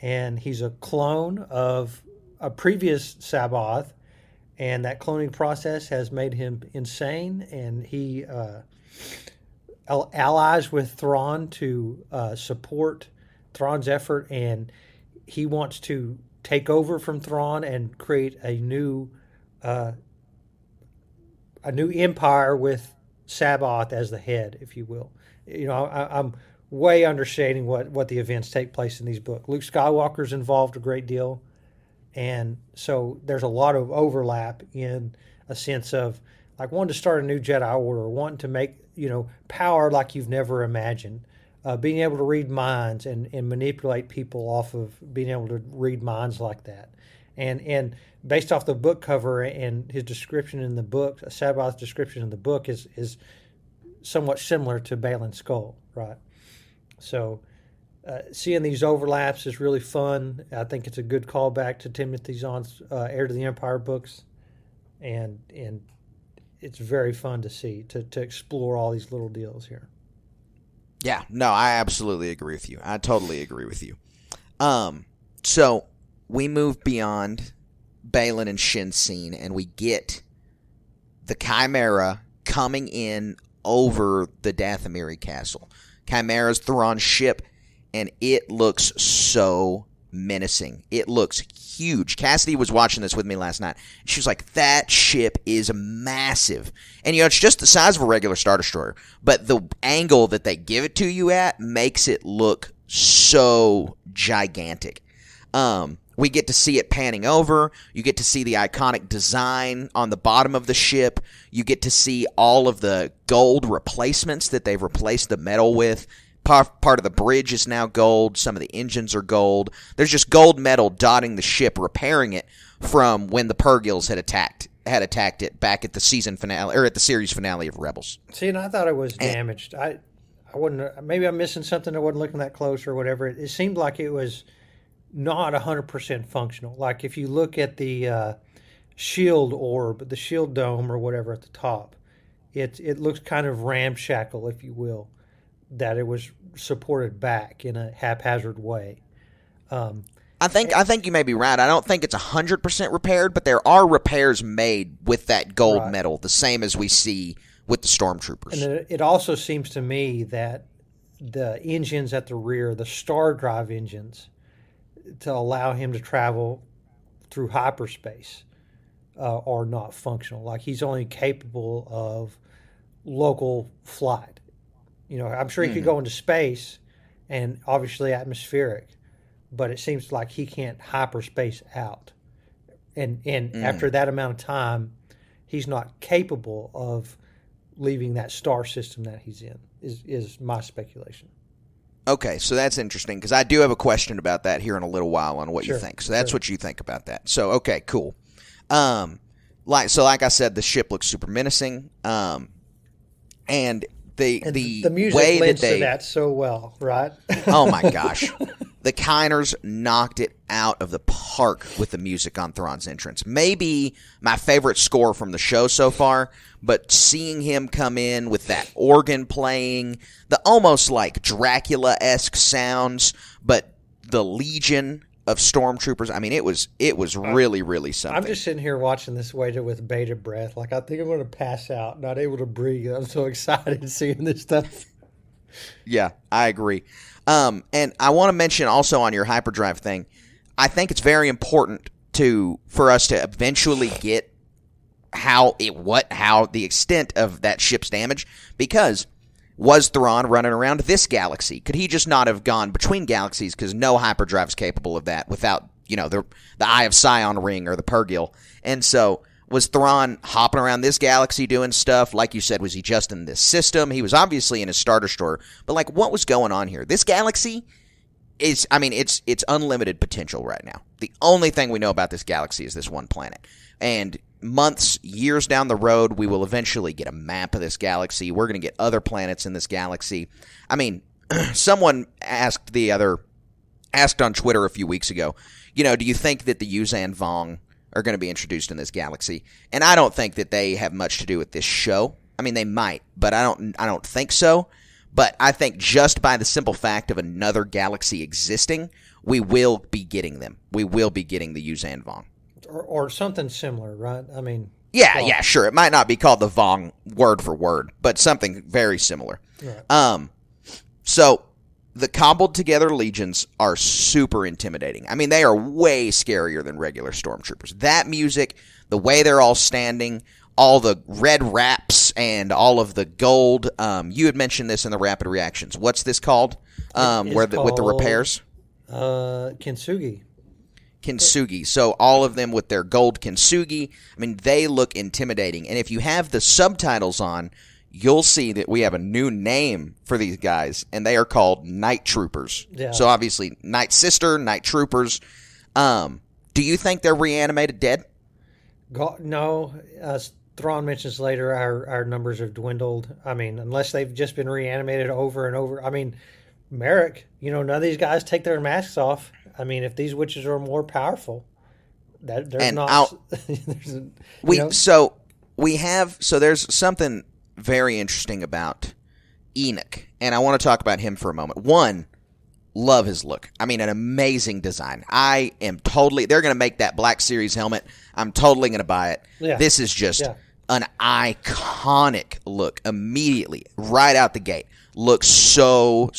And he's a clone of a previous Sabaoth, and that cloning process has made him insane, and he allies with Thrawn to support Thrawn's effort, and he wants to take over from Thrawn and create a new empire with Sabaoth as the head, if you will. I'm way understating what the events take place in these books. Luke Skywalker's involved a great deal, and so there's a lot of overlap in a sense of like wanting to start a new Jedi Order, wanting to make power like you've never imagined, being able to read minds and manipulate people off of being able to read minds like that, and based off the book cover and his description in the book, Sabaoth's description in the book is somewhat similar to Baylan Skoll, right? So seeing these overlaps is really fun. I think it's a good callback to Timothy Zahn's Heir to the Empire books, and it's very fun to see, to explore all these little deals here. Yeah, no, I absolutely agree with you. I totally agree with you. So we move beyond Baylan and Shin's scene, and we get the Chimera coming in over the Dathomiri castle. Chimera's Thrawn's ship, and it looks so menacing. It looks huge. Cassidy was watching this with me last night. She was like, that ship is massive. And, it's just the size of a regular Star Destroyer, but the angle that they give it to you at makes it look so gigantic. We get to see it panning over. You get to see the iconic design on the bottom of the ship. You get to see all of the gold replacements that they've replaced the metal with. Part of the bridge is now gold. Some of the engines are gold. There's just gold metal dotting the ship, repairing it from when the Purgils had attacked it back at the season finale, or at the series finale of Rebels. See, and I thought it was damaged. I wouldn't. Maybe I'm missing something. I wasn't looking that close or whatever. It seemed like it was not 100% functional. Like if you look at the shield orb, the shield dome or whatever at the top, it looks kind of ramshackle, if you will, that it was supported back in a haphazard way. I think you may be right. I don't think it's 100% repaired, but there are repairs made with that gold metal, the same as we see with the stormtroopers. And it also seems to me that the engines at the rear, the star drive engines, to allow him to travel through hyperspace are not functional. Like he's only capable of local flight. I'm sure he could go into space and obviously atmospheric, but it seems like he can't hyperspace out. And after that amount of time, he's not capable of leaving that star system that he's in, is my speculation. Okay, so that's interesting, because I do have a question about that here in a little while on what you think. So that's what you think about that. So, okay, cool. Like I said, the ship looks super menacing, and the music way lends that they to that so well, right? Oh my gosh. The Kiners knocked it out of the park with the music on Thrawn's entrance. Maybe my favorite score from the show so far, but seeing him come in with that organ playing, the almost like Dracula-esque sounds, but the legion of stormtroopers, I mean, it was really, really something. I'm just sitting here watching this waiter with bated breath. Like, I think I'm going to pass out, not able to breathe. I'm so excited seeing this stuff. Yeah, I agree. And I want to mention also on your hyperdrive thing, I think it's very important for us to eventually get how the extent of that ship's damage, because was Thrawn running around this galaxy? Could he just not have gone between galaxies, because no hyperdrive is capable of that without the Eye of Sion ring or the Purgil? And so was Thrawn hopping around this galaxy doing stuff? Like you said, was he just in this system? He was obviously in his Star Destroyer. But, like, what was going on here? This galaxy is, I mean, it's unlimited potential right now. The only thing we know about this galaxy is this one planet. And months, years down the road, we will eventually get a map of this galaxy. We're going to get other planets in this galaxy. I mean, someone asked on Twitter a few weeks ago, do you think that the Yuuzhan Vong are going to be introduced in this galaxy? And I don't think that they have much to do with this show. I mean, they might, but I don't think so. But I think just by the simple fact of another galaxy existing, we will be getting them. We will be getting the Yuuzhan Vong. or something similar, right? I mean, yeah, sure. It might not be called the Vong word for word, but something very similar. Right. So the cobbled together legions are super intimidating. I mean, they are way scarier than regular stormtroopers. That music, the way they're all standing, all the red wraps and all of the gold. You had mentioned this in the rapid reactions. What's this called? With the repairs? Kintsugi. Kintsugi. So all of them with their gold kintsugi. I mean, they look intimidating. And if you have the subtitles on, you'll see that we have a new name for these guys, and they are called Night Troopers. Yeah. So obviously, Night Sister, Night Troopers. Do you think they're reanimated dead? No. Thrawn mentions later our numbers have dwindled. I mean, unless they've just been reanimated over and over. I mean, Merrick, none of these guys take their masks off. I mean, if these witches are more powerful, So there's something very interesting about Enoch, and I want to talk about him for a moment. One, love his look. I mean, an amazing design. They're going to make that Black Series helmet. I'm totally going to buy it. Yeah. This is just an iconic look immediately, right out the gate. Looks so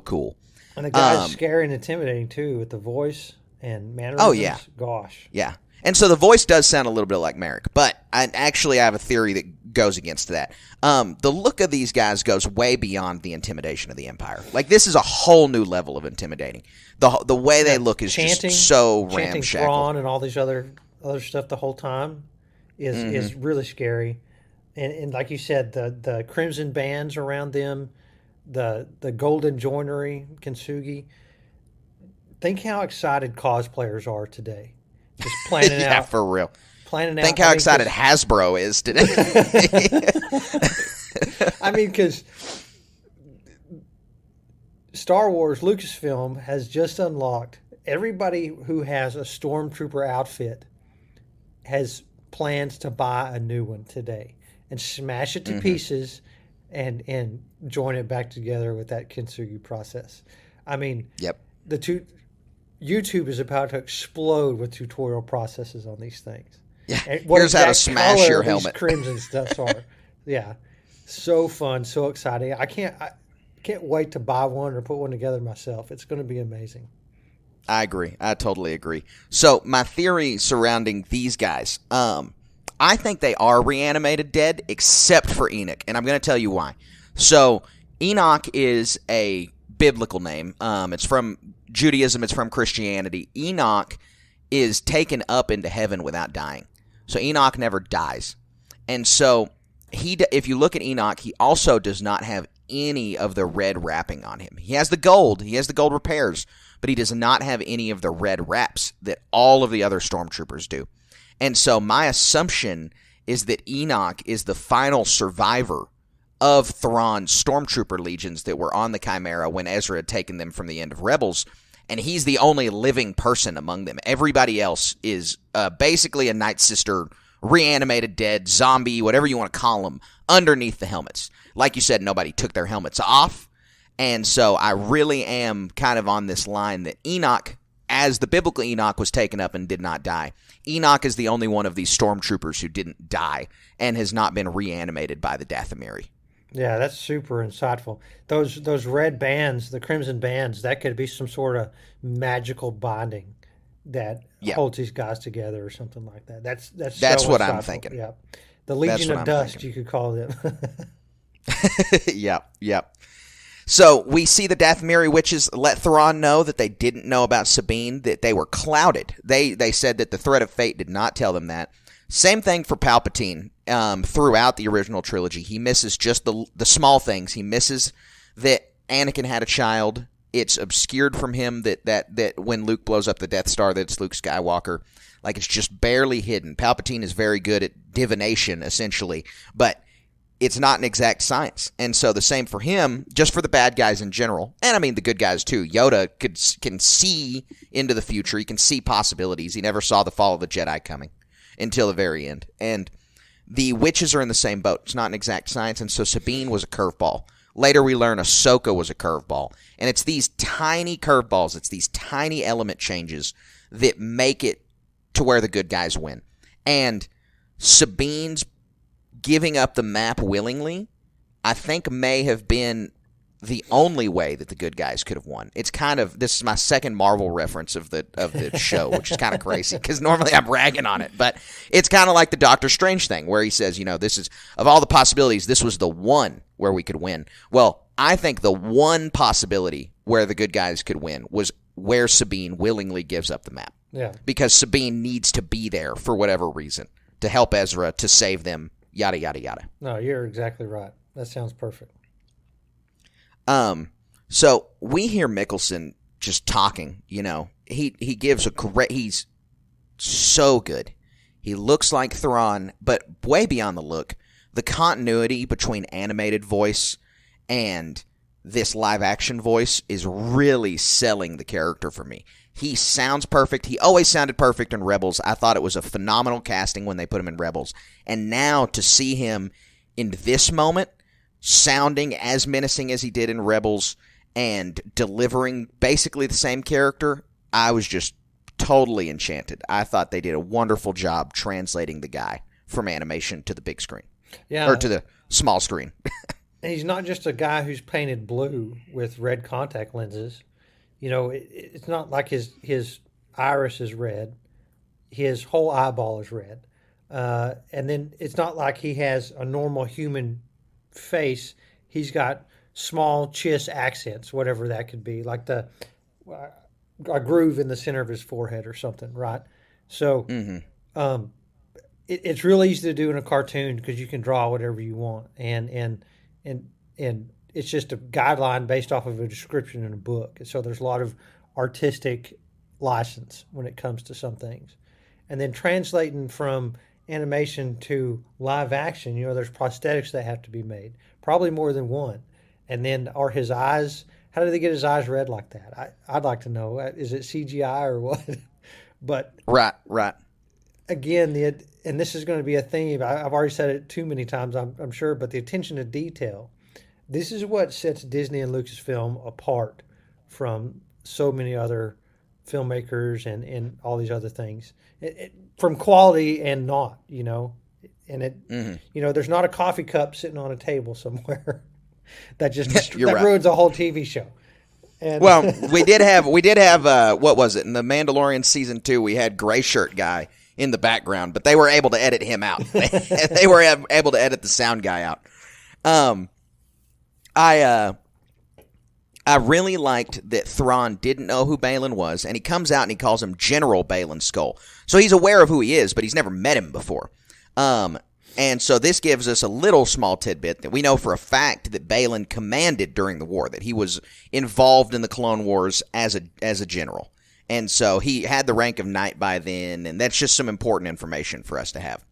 cool. And the guy's scary and intimidating, too, with the voice and mannerisms. Oh, yeah. Gosh. Yeah. And so the voice does sound a little bit like Merrick, but I have a theory that goes against that. The look of these guys goes way beyond the intimidation of the Empire. Like, this is a whole new level of intimidating. The way they look is just so chanting ramshackle. Thrawn and all these other stuff the whole time is really scary. And like you said, the crimson bands around them, the golden joinery, kintsugi. Think how excited cosplayers are today. Just planning out. Yeah, for real. Planning out. Think how excited Hasbro is today. I mean, because Star Wars Lucasfilm has just unlocked everybody who has a Stormtrooper outfit has plans to buy a new one today and smash it to pieces and join it back together with that kintsugi process. I mean, YouTube is about to explode with tutorial processes on these things. Yeah, and here's how to smash your helmet. Crimson stuff are. Yeah, so fun, so exciting. I can't wait to buy one or put one together myself. It's going to be amazing. I agree. I totally agree. So my theory surrounding these guys, I think they are reanimated dead, except for Enoch, and I'm going to tell you why. So Enoch is a biblical name. It's from Judaism. It's from Christianity. Enoch is taken up into heaven without dying. So Enoch never dies. And so if you look at Enoch, he also does not have any of the red wrapping on him. He has the gold. He has the gold repairs, but he does not have any of the red wraps that all of the other stormtroopers do. And so my assumption is that Enoch is the final survivor of Thrawn's stormtrooper legions that were on the Chimera when Ezra had taken them from the end of Rebels, and he's the only living person among them. Everybody else is basically a Night Sister, reanimated dead, zombie, whatever you want to call them, underneath the helmets. Like you said, nobody took their helmets off, and so I really am kind of on this line that Enoch, as the biblical Enoch, was taken up and did not die. Enoch is the only one of these stormtroopers who didn't die and has not been reanimated by the Dathomiri. Yeah, that's super insightful. Those red bands, the crimson bands, that could be some sort of magical bonding that holds these guys together or something like that. That's so what insightful. I'm thinking. Yeah, the Legion of Dust, you could call them. Yep. So we see the Dathomiri witches let Thrawn know that they didn't know about Sabine, that they were clouded. They said that the thread of fate did not tell them that. Same thing for Palpatine. Throughout the original trilogy, he misses just the small things. He misses that Anakin had a child. It's obscured from him that when Luke blows up the Death Star, that it's Luke Skywalker. Like, it's just barely hidden. Palpatine is very good at divination, essentially, but it's not an exact science. And so the same for him, just for the bad guys in general, and I mean the good guys too. Yoda can see into the future. He can see possibilities. He never saw the fall of the Jedi coming until the very end. And the witches are in the same boat. It's not an exact science, and so Sabine was a curveball. Later we learn Ahsoka was a curveball. And it's these tiny curveballs, it's these tiny element changes that make it to where the good guys win. And Sabine's giving up the map willingly, I think may have been the only way that the good guys could have won. It's kind of, this is my second Marvel reference of the show, which is kind of crazy because normally I'm ragging on it, but it's kind of like the Doctor Strange thing where he says, this is, of all the possibilities, this was the one where we could win. Well, I think the one possibility where the good guys could win was where Sabine willingly gives up the map. Yeah. Because Sabine needs to be there for whatever reason to help Ezra, to save them, yada, yada, yada. No, you're exactly right. That sounds perfect. So we hear Mickelson just talking, he gives a great, he's so good. He looks like Thrawn, but way beyond the look, the continuity between animated voice and this live action voice is really selling the character for me. He sounds perfect. He always sounded perfect in Rebels. I thought it was a phenomenal casting when they put him in Rebels. And now to see him in this moment, sounding as menacing as he did in Rebels and delivering basically the same character, I was just totally enchanted. I thought they did a wonderful job translating the guy from animation to the big screen. Yeah. Or to the small screen. He's not just a guy who's painted blue with red contact lenses. It's not like his iris is red. His whole eyeball is red. And then it's not like he has a normal human face. He's got small chiss accents, whatever that could be, like a groove in the center of his forehead or something, right? So it's really easy to do in a cartoon because you can draw whatever you want, and it's just a guideline based off of a description in a book. So there's a lot of artistic license when it comes to some things. And then translating from animation to live action, there's prosthetics that have to be made, probably more than one. And then are his eyes, how do they get his eyes red like that? I'd like to know. Is it CGI or what? But Right. Again, and this is going to be a theme. I've already said it too many times, I'm sure, but the attention to detail. This is what sets Disney and Lucasfilm apart from so many other filmmakers and all these other things. From quality and not, and there's not a coffee cup sitting on a table somewhere that just ruins a whole TV show. And well, we did have what was it in the Mandalorian season 2? We had gray shirt guy in the background, but they were able to edit him out. They were able to edit the sound guy out. I really liked that Thrawn didn't know who Balin was, and he comes out and he calls him General Balin Skull. So he's aware of who he is, but he's never met him before. And so this gives us a little small tidbit that we know for a fact that Balin commanded during the war, that he was involved in the Clone Wars as a general. And so he had the rank of knight by then, and that's just some important information for us to have.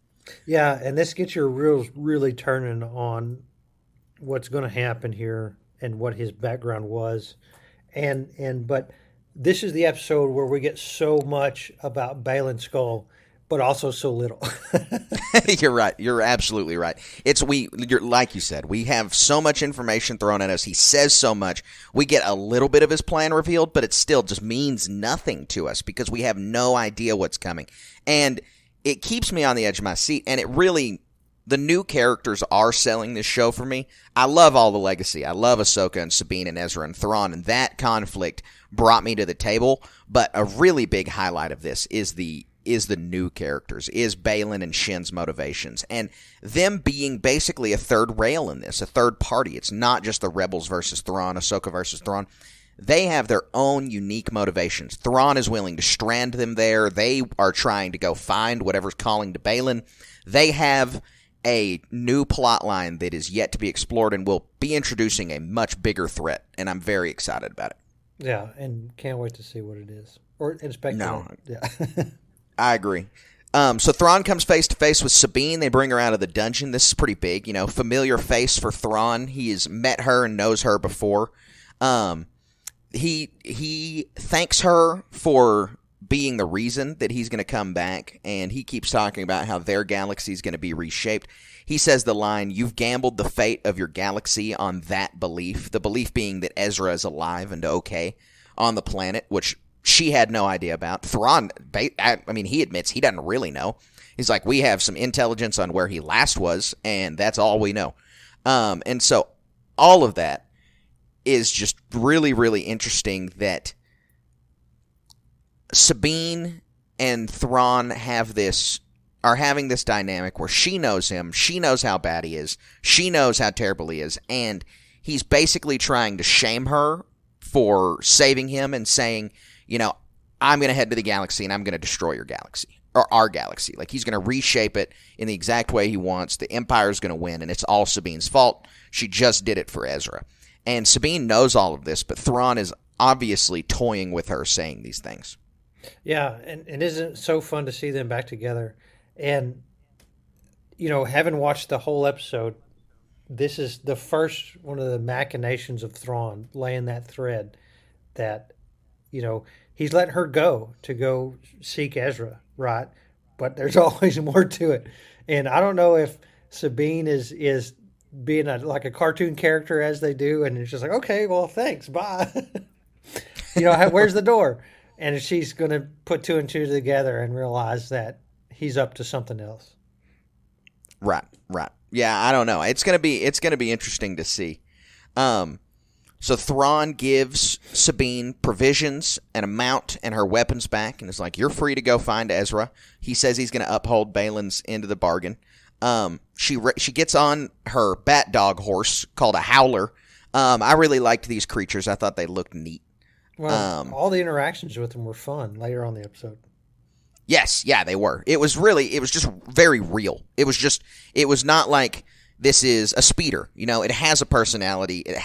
Yeah, and this gets your really turning on what's going to happen here and what his background was. But this is the episode where we get so much about Balin Skull, but also so little. You're right. You're absolutely right. You're like you said, we have so much information thrown at us. He says so much. We get a little bit of his plan revealed, but it still just means nothing to us because we have no idea what's coming. And it keeps me on the edge of my seat, and the new characters are selling this show for me. I love all the legacy. I love Ahsoka and Sabine and Ezra and Thrawn, and that conflict brought me to the table. But a really big highlight of this is the new characters, is Balin and Shin's motivations, and them being basically a third rail in this, a third party. It's not just the Rebels versus Thrawn, Ahsoka versus Thrawn. They have their own unique motivations. Thrawn is willing to strand them there. They are trying to go find whatever's calling to Balin. They have a new plot line that is yet to be explored and will be introducing a much bigger threat, and I'm very excited about it. Yeah, and can't wait to see what it is. Or inspect No. it. Yeah. I agree. So Thrawn comes face to face with Sabine. They bring her out of the dungeon. This is pretty big, familiar face for Thrawn. He has met her and knows her before. He thanks her for being the reason that he's going to come back, and he keeps talking about how their galaxy is going to be reshaped. He says the line, "You've gambled the fate of your galaxy on that belief," the belief being that Ezra is alive and okay on the planet, which she had no idea about. Thrawn, I mean, he admits he doesn't really know. He's like, we have some intelligence on where he last was, and that's all we know. And so all of that is just really, really interesting that Sabine and Thrawn are having this dynamic where she knows him, she knows how bad he is, she knows how terrible he is, and he's basically trying to shame her for saving him and saying, you know, I'm going to head to the galaxy and I'm going to destroy your galaxy, or our galaxy. Like, he's going to reshape it in the exact way he wants. The Empire's going to win, and it's all Sabine's fault. She just did it for Ezra. And Sabine knows all of this, but Thrawn is obviously toying with her saying these things. Yeah, and isn't it so fun to see them back together? And, you know, having watched the whole episode, this is the first one of the machinations of Thrawn, laying that thread that, you know, he's letting her go to go seek Ezra, right? But there's always more to it. And I don't know if Sabine is being like a cartoon character as they do, and it's just like, okay, well, thanks, bye. You know, where's the door? And she's going to put two and two together and realize that he's up to something else. Right. Yeah, I don't know. It's gonna be interesting to see. So Thrawn gives Sabine provisions and a mount and her weapons back, and is like, "You're free to go find Ezra." He says he's going to uphold Balin's end of the bargain. She gets on her bat dog horse called a howler. I really liked these creatures. I thought they looked neat. Well, all the interactions with them were fun later on the episode. Yes, yeah, they were. It was just very real. It was not like this is a speeder. You know, it has a personality. It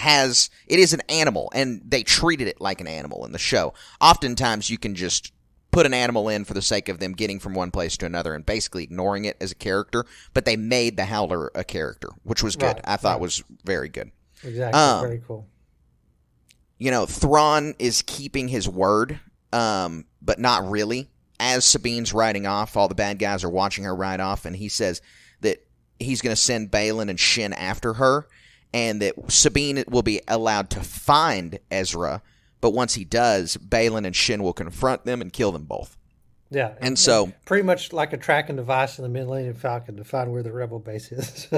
is an animal, and they treated it like an animal in the show. Oftentimes, you can just put an animal in for the sake of them getting from one place to another and basically ignoring it as a character, but they made the howler a character, which was good. I thought was very good. Exactly, very cool. You know, Thrawn is keeping his word, but not really. As Sabine's riding off, all the bad guys are watching her ride off, and he says that he's going to send Baylan and Shin after her, and that Sabine will be allowed to find Ezra, but once he does, Baylan and Shin will confront them and kill them both. Yeah. And so... pretty much like a tracking device in the Millennium Falcon to find where the rebel base is.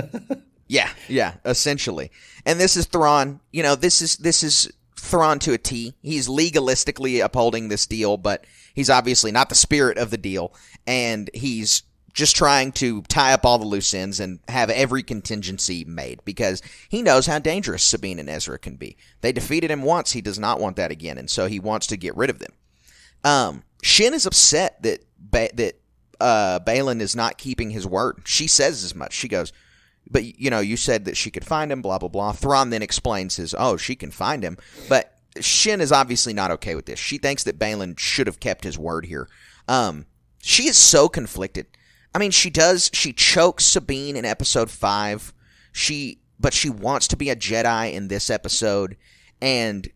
Yeah, essentially. And this is Thrawn. You know, this is Thrawn to a T. He's legalistically upholding this deal, but he's obviously not the spirit of the deal, and he's just trying to tie up all the loose ends and have every contingency made because he knows how dangerous Sabine and Ezra can be. They defeated him once. He does not want that again, and so he wants to get rid of them. Shin is upset that Baylan is not keeping his word. She says as much. She goes, "But, you know, you said that she could find him, blah, blah, blah." Thrawn then explains she can find him. But Shin is obviously not okay with this. She thinks that Baylan should have kept his word here. She is so conflicted. I mean, she chokes Sabine in episode 5. But she wants to be a Jedi in this episode. And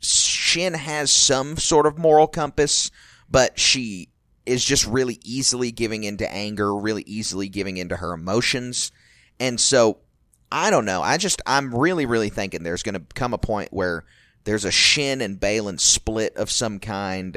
Shin has some sort of moral compass, but she is just really easily giving into anger, really easily giving into her emotions. And so, I don't know. I'm really, really thinking there's going to come a point where there's a Shin and Baylan split of some kind.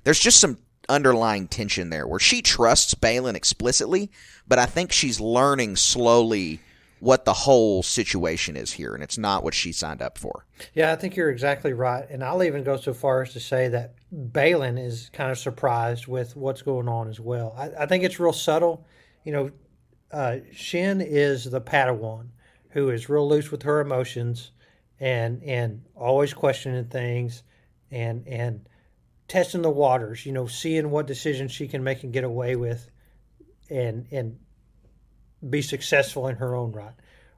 There's just some underlying tension there where she trusts Baylan explicitly, but I think she's learning slowly what the whole situation is here, and it's not what she signed up for. Yeah, I think you're exactly right. And I'll even go so far as to say that Baylan is kind of surprised with what's going on as well. I think it's real subtle. You know, Shin is the Padawan who is real loose with her emotions and always questioning things and testing the waters, you know, seeing what decisions she can make and get away with and be successful in her own right.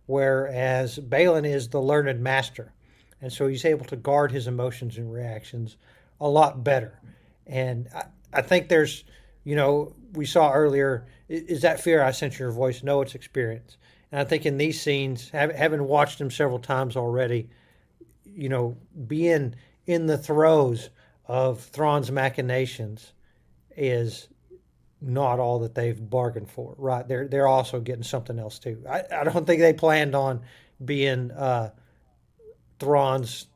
Whereas Baylan is the learned master. And so he's able to guard his emotions and reactions a lot better. And I think there's, you know, we saw earlier, is that fear I sense in your voice? No, it's experience. And I think in these scenes, having watched them several times already, you know, being in the throes of Thrawn's machinations is not all that they've bargained for, right? They're also getting something else too. I don't think they planned on being Thrawn's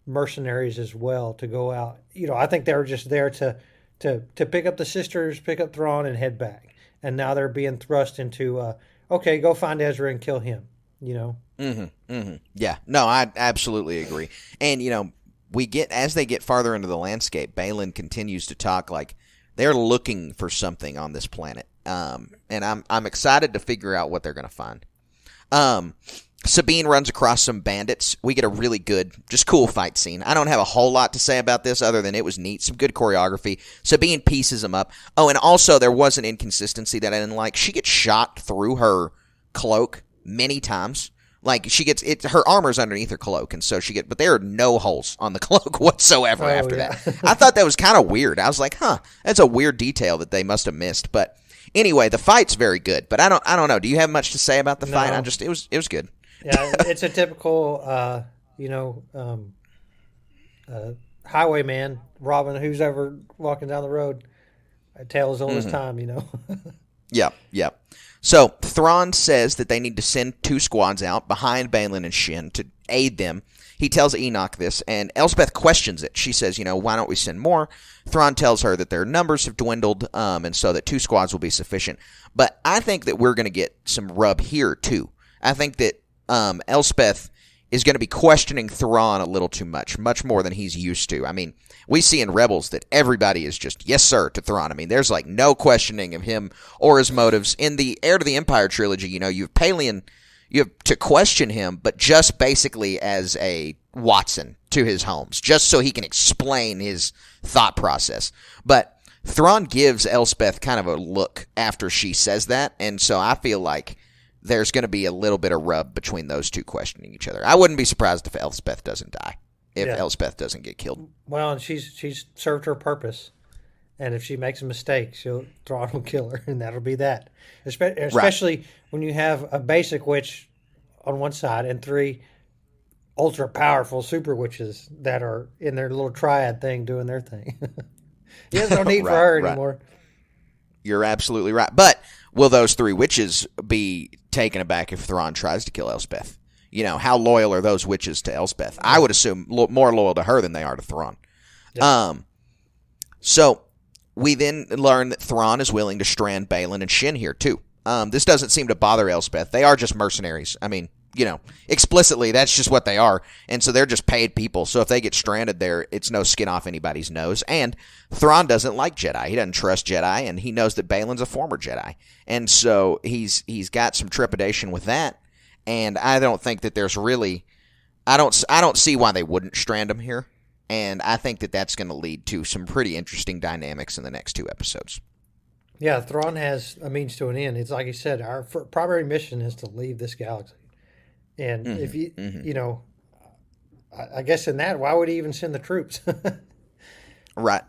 mercenaries as well to go out. I think they were just there to pick up the sisters, pick up Thrawn, and head back. And now they're being thrust into, okay, go find Ezra and kill him. Yeah, no, I absolutely agree. And as they get farther into the landscape, Baylan continues to talk like they're looking for something on this planet. And I'm excited to figure out what they're going to find. Sabine runs across some bandits. We get a really good, just cool fight scene. I don't have a whole lot to say about this other than it was neat. Some good choreography. Sabine pieces them up. Oh, and also there was an inconsistency that I didn't like. She gets shot through her cloak many times. Like her armor's underneath her cloak, and so but there are no holes on the cloak whatsoever after that. I thought that was kind of weird. I was like, that's a weird detail that they must have missed. But anyway, the fight's very good. But I don't know. Do you have much to say about the fight? It was good. Yeah, it's a typical, highwayman robbing who's ever walking down the road. A tale as old as time, Yep. So Thrawn says that they need to send 2 squads out behind Baylan and Shin to aid them. He tells Enoch this, and Elspeth questions it. She says, why don't we send more? Thrawn tells her that their numbers have dwindled, and so that 2 squads will be sufficient. But I think that we're going to get some rub here, too. I think that Elspeth is going to be questioning Thrawn a little too much more than he's used to. I mean, we see in Rebels that everybody is just, yes, sir, to Thrawn. I mean, there's like no questioning of him or his motives. In the Heir to the Empire trilogy, you have Pelion, you have to question him, but just basically as a Watson to his Holmes, just so he can explain his thought process. But Thrawn gives Elspeth kind of a look after she says that, and so I feel like there's going to be a little bit of rub between those 2 questioning each other. I wouldn't be surprised if Elspeth doesn't die, if Elspeth doesn't get killed. Well, and she's served her purpose, and if she makes a mistake, Thrawn will kill her, and that'll be that. Especially when you have a basic witch on one side and 3 ultra powerful super witches that are in their little triad thing doing their thing. There's no need for her anymore. You're absolutely right. But will those 3 witches be taken aback if Thrawn tries to kill Elspeth? How loyal are those witches to Elspeth? I would assume more loyal to her than they are to Thrawn. Yeah. So we then learn that Thrawn is willing to strand Baylan and Shin here, too. This doesn't seem to bother Elspeth. They are just mercenaries. I mean, explicitly, that's just what they are. And so they're just paid people. So if they get stranded there, it's no skin off anybody's nose. And Thrawn doesn't like Jedi. He doesn't trust Jedi, and he knows that Baylan's a former Jedi. And so he's got some trepidation with that. And I don't think that there's really I don't see why they wouldn't strand him here. And I think that that's going to lead to some pretty interesting dynamics in the next 2 episodes. Yeah, Thrawn has a means to an end. It's like you said, our primary mission is to leave this galaxy. And if you, I guess in that, why would he even send the troops? Right.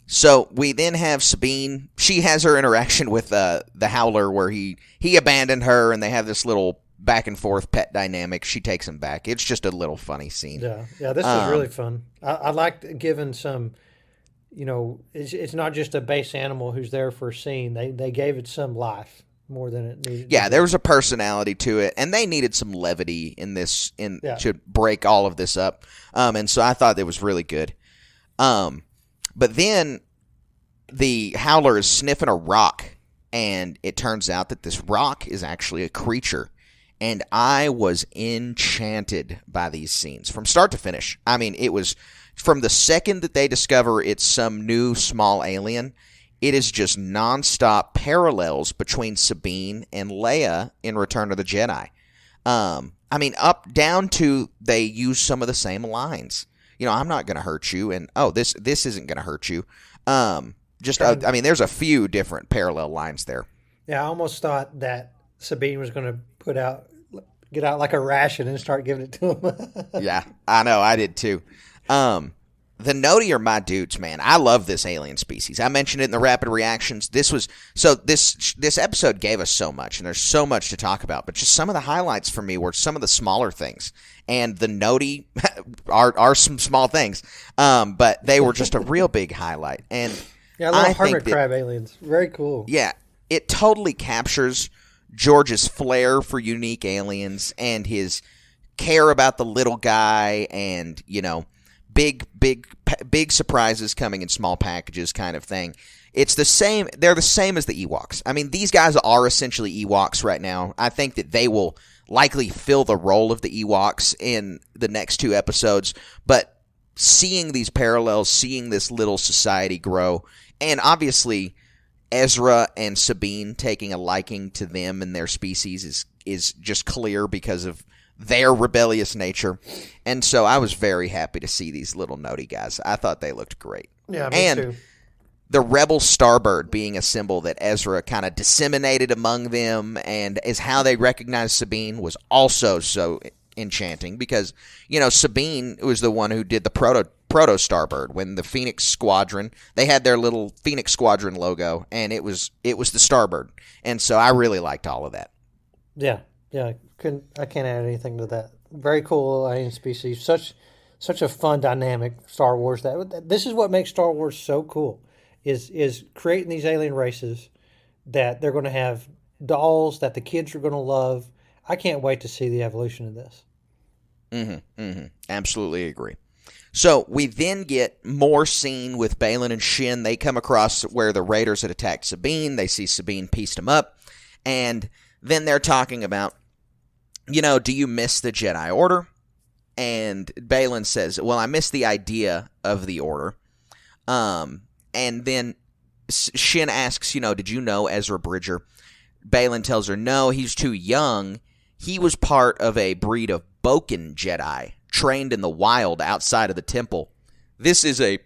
So we then have Sabine. She has her interaction with the Howler where he abandoned her, and they have this little back and forth pet dynamic. She takes him back. It's just a little funny scene. Yeah, this was really fun. I liked giving some, it's not just a base animal who's there for a scene. They gave it some life more than it needed. Yeah, there was a personality to it, and they needed some levity in this to break all of this up. And so I thought it was really good. But then the Howler is sniffing a rock, and it turns out that this rock is actually a creature. And I was enchanted by these scenes from start to finish. I mean, it was from the second that they discover it's some new small alien, it is just nonstop parallels between Sabine and Leia in Return of the Jedi. I mean, up down to they use some of the same lines. I'm not going to hurt you, and this isn't going to hurt you. I mean, there's a few different parallel lines there. Yeah, I almost thought that Sabine was going to get out like a ration and start giving it to him. Yeah, I know, I did too. The Noti are my dudes, man. I love this alien species. I mentioned it in the rapid reactions. This episode gave us so much, and there's so much to talk about. But just some of the highlights for me were some of the smaller things, and the Noti are some small things, but they were just a real big highlight. And yeah, I love hermit crab aliens. Very cool. Yeah, it totally captures George's flair for unique aliens and his care about the little guy, and big surprises coming in small packages kind of thing. It's the same. They're the same as the Ewoks. I mean, these guys are essentially Ewoks right now. I think that they will likely fill the role of the Ewoks in the next 2 episodes, but seeing these parallels, seeing this little society grow, and obviously Ezra and Sabine taking a liking to them and their species is just clear because of their rebellious nature. And so I was very happy to see these little noti guys. I thought they looked great. Yeah, me too. The rebel starbird being a symbol that Ezra kind of disseminated among them, and is how they recognized Sabine, was also so enchanting because, Sabine was the one who did the proto starbird when the Phoenix Squadron, they had their little Phoenix Squadron logo, and it was the starbird. And so I really liked all of that. Yeah. I can't add anything to that. Very cool alien species. Such a fun dynamic Star Wars. This is what makes Star Wars so cool. Is creating these alien races that they're going to have dolls that the kids are going to love. I can't wait to see the evolution of this. Absolutely agree. So we then get more scene with Baylan and Shin. They come across where the Raiders had attacked Sabine. They see Sabine pieced them up. And then they're talking about, do you miss the Jedi Order? And Baylan says, well, I miss the idea of the Order. And then Shin asks, did you know Ezra Bridger? Baylan tells her, no, he's too young. He was part of a breed of Boken Jedi, trained in the wild outside of the temple. This is a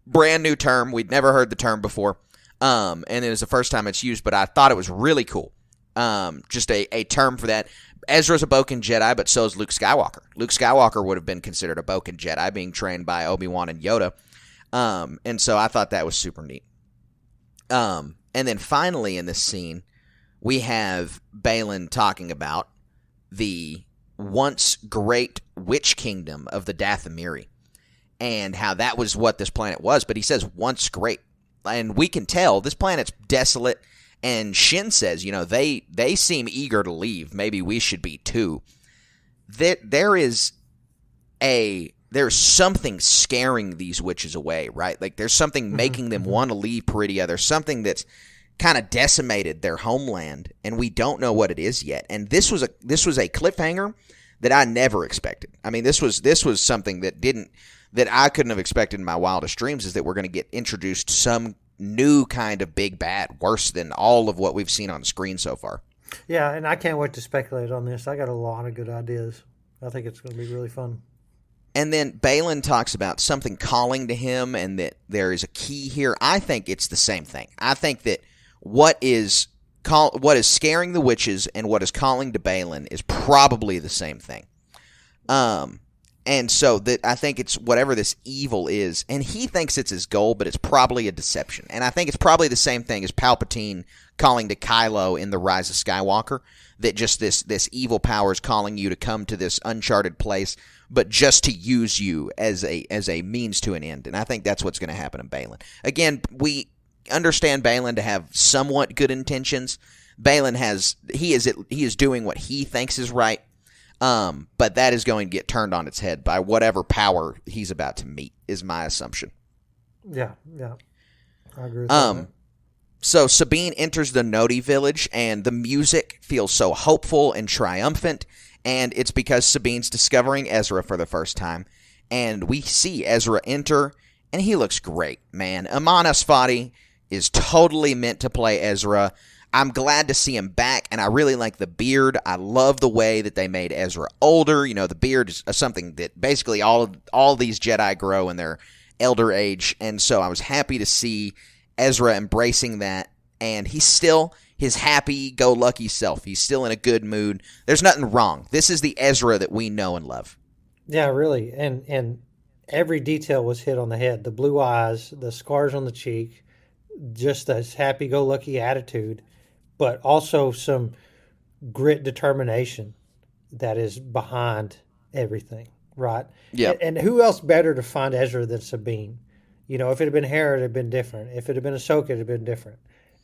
brand new term. We'd never heard the term before. And it was the first time it's used, but I thought it was really cool. Just a term for that. Ezra's a Boken Jedi, but so is Luke Skywalker. Luke Skywalker would have been considered a Boken Jedi, being trained by Obi-Wan and Yoda. And so I thought that was super neat. And then finally in this scene, we have Baylan talking about the once great witch kingdom of the Dathomiri and how that was what this planet was. But he says once great. And we can tell this planet's desolate. And Shin says, they seem eager to leave. Maybe we should be too. There's something scaring these witches away, right? Like there's something making them want to leave Peridia. There's something that's kind of decimated their homeland, and we don't know what it is yet. And this was a cliffhanger that I never expected. I mean, this was something that I couldn't have expected in my wildest dreams, is that we're going to get introduced to some new kind of big bad, worse than all of what we've seen on screen so far. Yeah, and I can't wait to speculate on this. I got a lot of good ideas. I think it's going to be really fun. And then Baylan talks about something calling to him and that there is a key here. I think it's the same thing. I think that what is scaring the witches and what is calling to Baylan is probably the same thing. And so that I think it's whatever this evil is, and he thinks it's his goal, but it's probably a deception. And I think it's probably the same thing as Palpatine calling to Kylo in The Rise of Skywalker, that just this evil power is calling you to come to this uncharted place, but just to use you as a means to an end. And I think that's what's going to happen in Baylan. Again, we understand Baylan to have somewhat good intentions. Baylan he is doing what he thinks is right. But that is going to get turned on its head by whatever power he's about to meet, is my assumption. Yeah. I agree with that. So Sabine enters the Noti village, and the music feels so hopeful and triumphant, and it's because Sabine's discovering Ezra for the first time. And we see Ezra enter, and he looks great, man. Aman Asfati is totally meant to play Ezra. I'm glad to see him back, and I really like the beard. I love the way that they made Ezra older. The beard is something that basically all these Jedi grow in their elder age, and so I was happy to see Ezra embracing that, and he's still his happy-go-lucky self. He's still in a good mood. There's nothing wrong. This is the Ezra that we know and love. Yeah, really, and every detail was hit on the head. The blue eyes, the scars on the cheek, just this happy-go-lucky attitude, but also some grit, determination that is behind everything, right? Yeah. And who else better to find Ezra than Sabine? If it had been Hera, it would have been different. If it had been Ahsoka, it would have been different.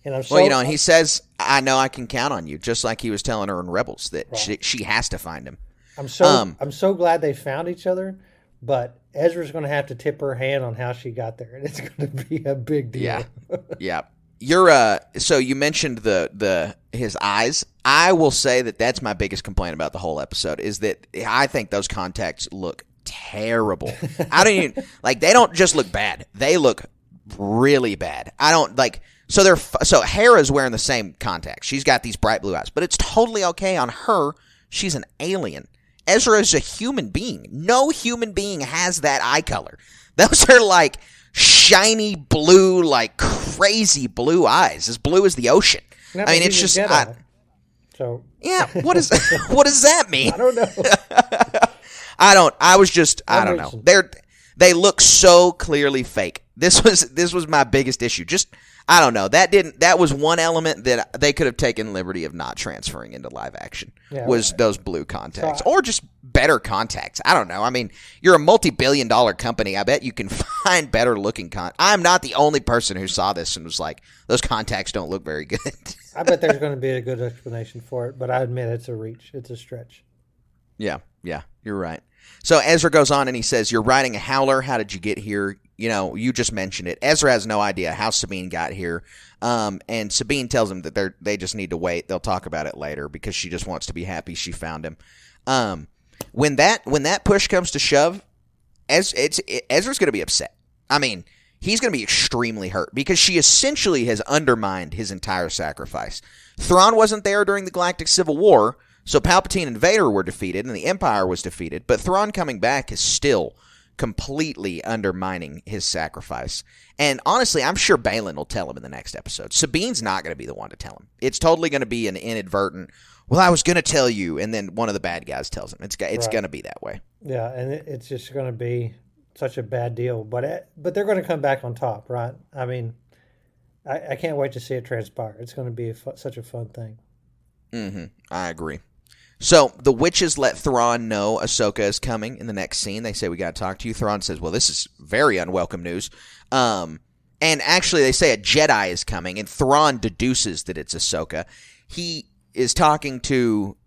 And I'm so, and he says, I know I can count on you, just like he was telling her in Rebels, that she has to find him. I'm so glad they found each other, but Ezra's going to have to tip her hand on how she got there, and it's going to be a big deal. Yeah, yeah. You're so you mentioned his eyes. I will say that's my biggest complaint about the whole episode is that I think those contacts look terrible. I don't even they don't just look bad. They look really bad. I don't like so Hera's wearing the same contacts. She's got these bright blue eyes, but it's totally okay on her. She's an alien. Ezra is a human being. No human being has that eye color. Those are like shiny blue, like crazy blue eyes, as blue as the ocean. No, I mean, it's just so yeah. What does that mean? I don't know. I don't know. They look so clearly fake. This was my biggest issue. Just I don't know. That was one element that they could have taken liberty of not transferring into live action. Yeah, was those blue contacts or just better contacts. I don't know. I mean, you're a multi-billion-dollar company. I bet you can find better looking I'm not the only person who saw this and was like, those contacts don't look very good. I bet there's going to be a good explanation for it, but I admit it's a reach. It's a stretch. Yeah, you're right. So Ezra goes on and he says, "You're riding a howler. How did you get here? You know, you just mentioned it." Ezra has no idea how Sabine got here. And Sabine tells him that they just need to wait. They'll talk about it later because she just wants to be happy she found him. When that push comes to shove, Ezra's going to be upset. I mean, he's going to be extremely hurt because she essentially has undermined his entire sacrifice. Thrawn wasn't there during the Galactic Civil War, so Palpatine and Vader were defeated and the Empire was defeated, but Thrawn coming back is still completely undermining his sacrifice. And honestly, I'm sure Baylan will tell him in the next episode. Sabine's not going to be the one to tell him. It's totally going to be an inadvertent, well, I was going to tell you, and then one of the bad guys tells him. It's right. Going to be that way. Yeah, and it's just going to be such a bad deal. But they're going to come back on top, right? I mean, I can't wait to see it transpire. It's going to be such a fun thing. Mm-hmm. I agree. So the witches let Thrawn know Ahsoka is coming in the next scene. They say, "We got to talk to you." Thrawn says, "Well, this is very unwelcome news." And actually, they say a Jedi is coming, and Thrawn deduces that it's Ahsoka. He is talking to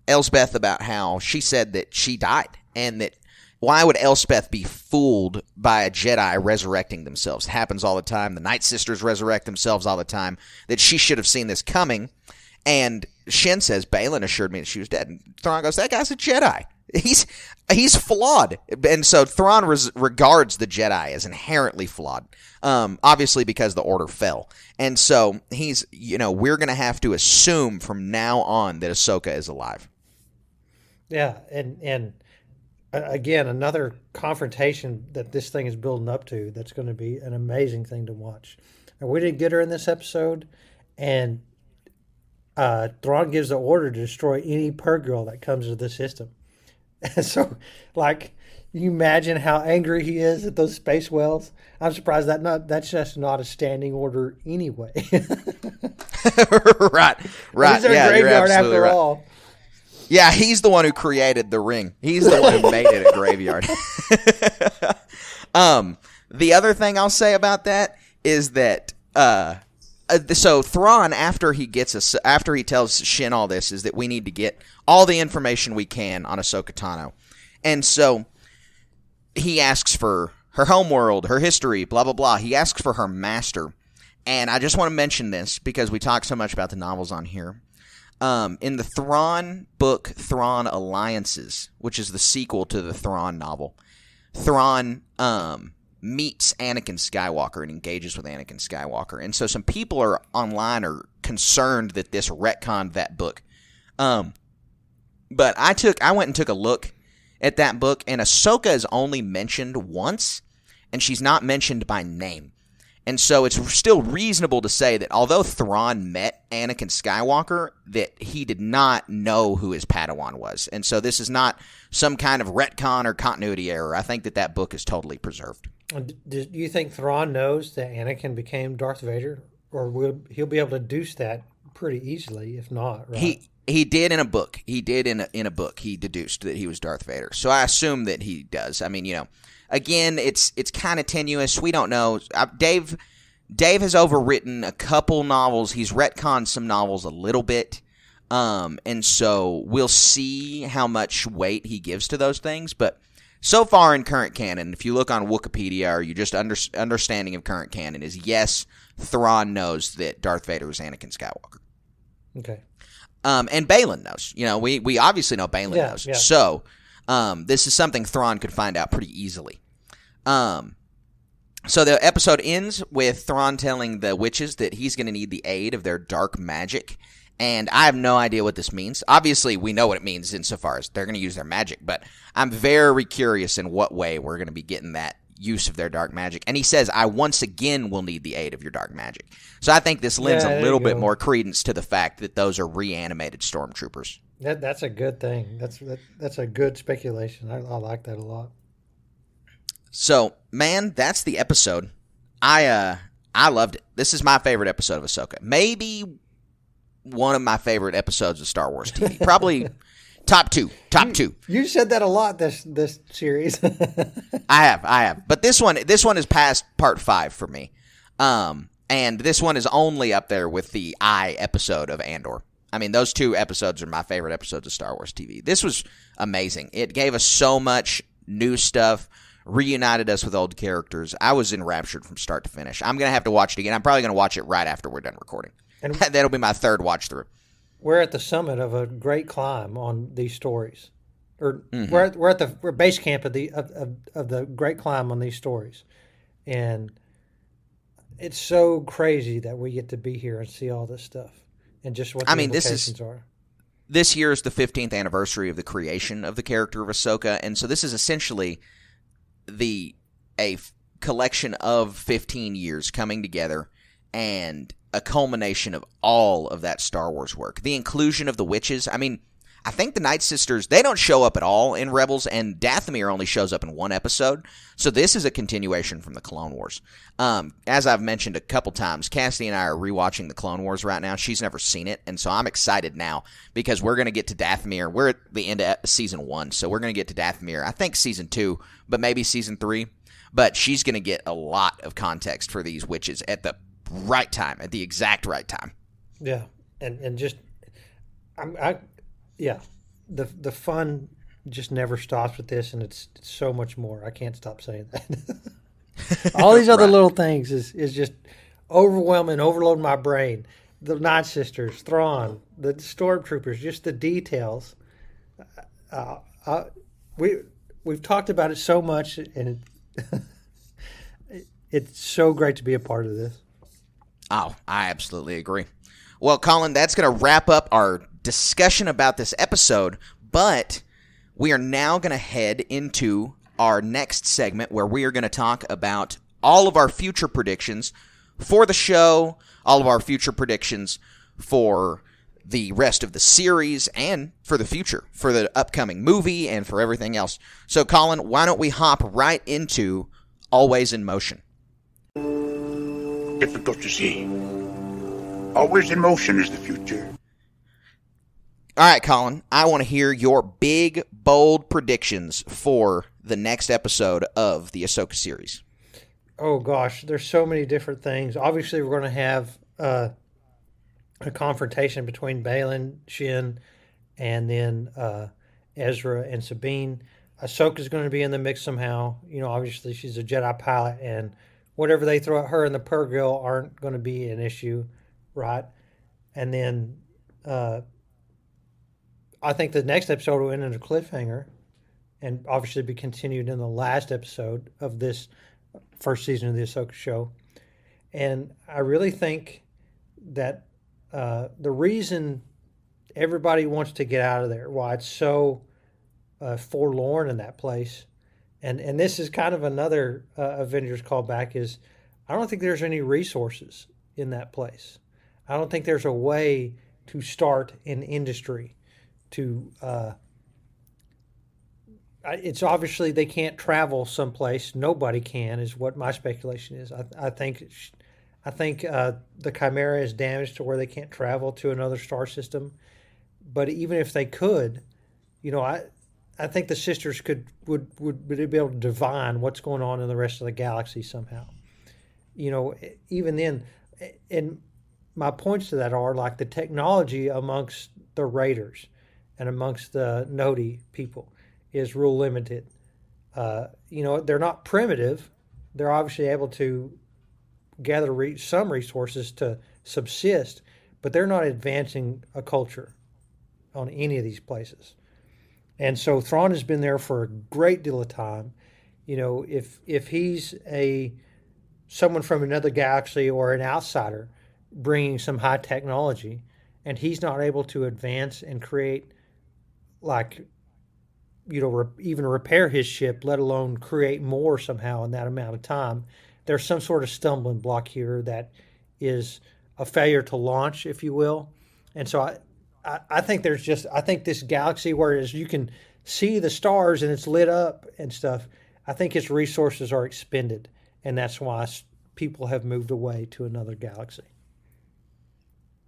Elsbeth about how she said that she died, and that why would Elspeth be fooled by a Jedi resurrecting themselves? It happens all the time. The Night Sisters resurrect themselves all the time. That she should have seen this coming. And Shin says, "Baylan assured me that she was dead." And Thrawn goes, "That guy's a Jedi. He's flawed." And so Thrawn regards the Jedi as inherently flawed, obviously because the Order fell. And so we're going to have to assume from now on that Ahsoka is alive. Yeah, and again, another confrontation that this thing is building up to that's going to be an amazing thing to watch. And we didn't get her in this episode, and Thrawn gives the order to destroy any Purrgil that comes into the system. And so, you imagine how angry he is at those space wells? I'm surprised that's just not a standing order anyway. Right. He's our graveyard after all. Yeah, he's the one who created the ring. He's the one who made it a graveyard. The other thing I'll say about that is that so Thrawn, after he tells Shin all this, is that we need to get all the information we can on Ahsoka Tano. And so he asks for her homeworld, her history, blah, blah, blah. He asks for her master. And I just want to mention this because we talk so much about the novels on here. In the Thrawn book, Thrawn Alliances, which is the sequel to the Thrawn novel, Thrawn meets Anakin Skywalker and engages with Anakin Skywalker. And so some people online are concerned that this retconned that book. But I went and took a look at that book, and Ahsoka is only mentioned once, and she's not mentioned by name. And so it's still reasonable to say that although Thrawn met Anakin Skywalker, that he did not know who his Padawan was. And so this is not some kind of retcon or continuity error. I think that book is totally preserved. Do you think Thrawn knows that Anakin became Darth Vader? Or he'll be able to deduce that pretty easily, if not, right? He did in a book. He did in a book. He deduced that he was Darth Vader. So I assume that he does. I mean, again, it's kind of tenuous. We don't know. Dave has overwritten a couple novels. He's retconned some novels a little bit. And so we'll see how much weight he gives to those things. But so far in current canon, if you look on Wikipedia or you just understanding of current canon is, yes, Thrawn knows that Darth Vader is Anakin Skywalker. Okay. And Baylan knows. We obviously know Baylan knows. Yeah. So this is something Thrawn could find out pretty easily. So the episode ends with Thrawn telling the witches that he's going to need the aid of their dark magic. And I have no idea what this means. Obviously, we know what it means insofar as they're going to use their magic. But I'm very curious in what way we're going to be getting that use of their dark magic. And he says, I once again will need the aid of your dark magic. So I think this lends a little bit more credence to the fact that those are reanimated stormtroopers. That's a good thing. That's a good speculation. I like that a lot. So, man, that's the episode. I loved it. This is my favorite episode of Ahsoka. Maybe one of my favorite episodes of Star Wars TV. Probably top two. You said that a lot this series. I have. But this one is past part 5 for me. And this one is only up there with the episode of Andor. I mean, those 2 episodes are my favorite episodes of Star Wars TV. This was amazing. It gave us so much new stuff, reunited us with old characters. I was enraptured from start to finish. I'm going to have to watch it again. I'm probably going to watch it right after we're done recording. And that'll be my 3rd watch through. We're at the summit of a great climb on these stories. Or we're base camp of the great climb on these stories. And it's so crazy that we get to be here and see all this stuff and just what the implications are. This year is the 15th anniversary of the creation of the character of Ahsoka, and so this is essentially a collection of 15 years coming together and a culmination of all of that Star Wars work. The inclusion of the witches. I mean, I think the Night Sisters, they don't show up at all in Rebels, and Dathomir only shows up in 1 episode. So this is a continuation from the Clone Wars. As I've mentioned a couple times, Cassidy and I are rewatching the Clone Wars right now. She's never seen it, and so I'm excited now because we're going to get to Dathomir. We're at the end of season 1, so we're going to get to Dathomir, I think season 2, but maybe season 3. But she's going to get a lot of context for these witches at the right time, at the exact right time. Yeah, and just the fun just never stops with this, and it's so much more. I can't stop saying that. All these other little things is just overwhelming, overloading my brain. The Night Sisters, Thrawn, the Stormtroopers, just the details. We've talked about it so much, and it's so great to be a part of this. Oh, I absolutely agree. Well, Colin, that's going to wrap up our discussion about this episode, but we are now going to head into our next segment where we are going to talk about all of our future predictions for the show, all of our future predictions for the rest of the series and for the future, for the upcoming movie and for everything else. So, Colin, why don't we hop right into Always in Motion? Difficult to see. Always in motion is the future. All right, Colin, I want to hear your big, bold predictions for the next episode of the Ahsoka series. Oh, gosh, there's so many different things. Obviously, we're going to have a confrontation between Baylan, Shin, and then Ezra and Sabine. Ahsoka's going to be in the mix somehow. You know, obviously, she's a Jedi pilot, and whatever they throw at her and the Purrgil aren't going to be an issue, right? And then I think the next episode will end in a cliffhanger and obviously be continued in the last episode of this first season of the Ahsoka show. And I really think that the reason everybody wants to get out of there, why it's so forlorn in that place, and this is kind of another Avengers callback, is I don't think there's any resources in that place. I don't think there's a way to start an industry to it's obviously they can't travel someplace. Nobody can, is what my speculation is. I think the Chimera is damaged to where they can't travel to another star system. But even if they could, you know, I think the sisters would be able to divine what's going on in the rest of the galaxy somehow. You know, even then, and my points to that are like the technology amongst the Raiders and amongst the Nodi people is real limited. They're not primitive. They're obviously able to gather some resources to subsist, but they're not advancing a culture on any of these places. And so Thrawn has been there for a great deal of time. If he's someone from another galaxy or an outsider bringing some high technology, and he's not able to advance and create, even repair his ship, let alone create more somehow in that amount of time, there's some sort of stumbling block here that is a failure to launch, if you will. And so I think this galaxy, whereas you can see the stars and it's lit up and stuff, I think its resources are expended, and that's why people have moved away to another galaxy.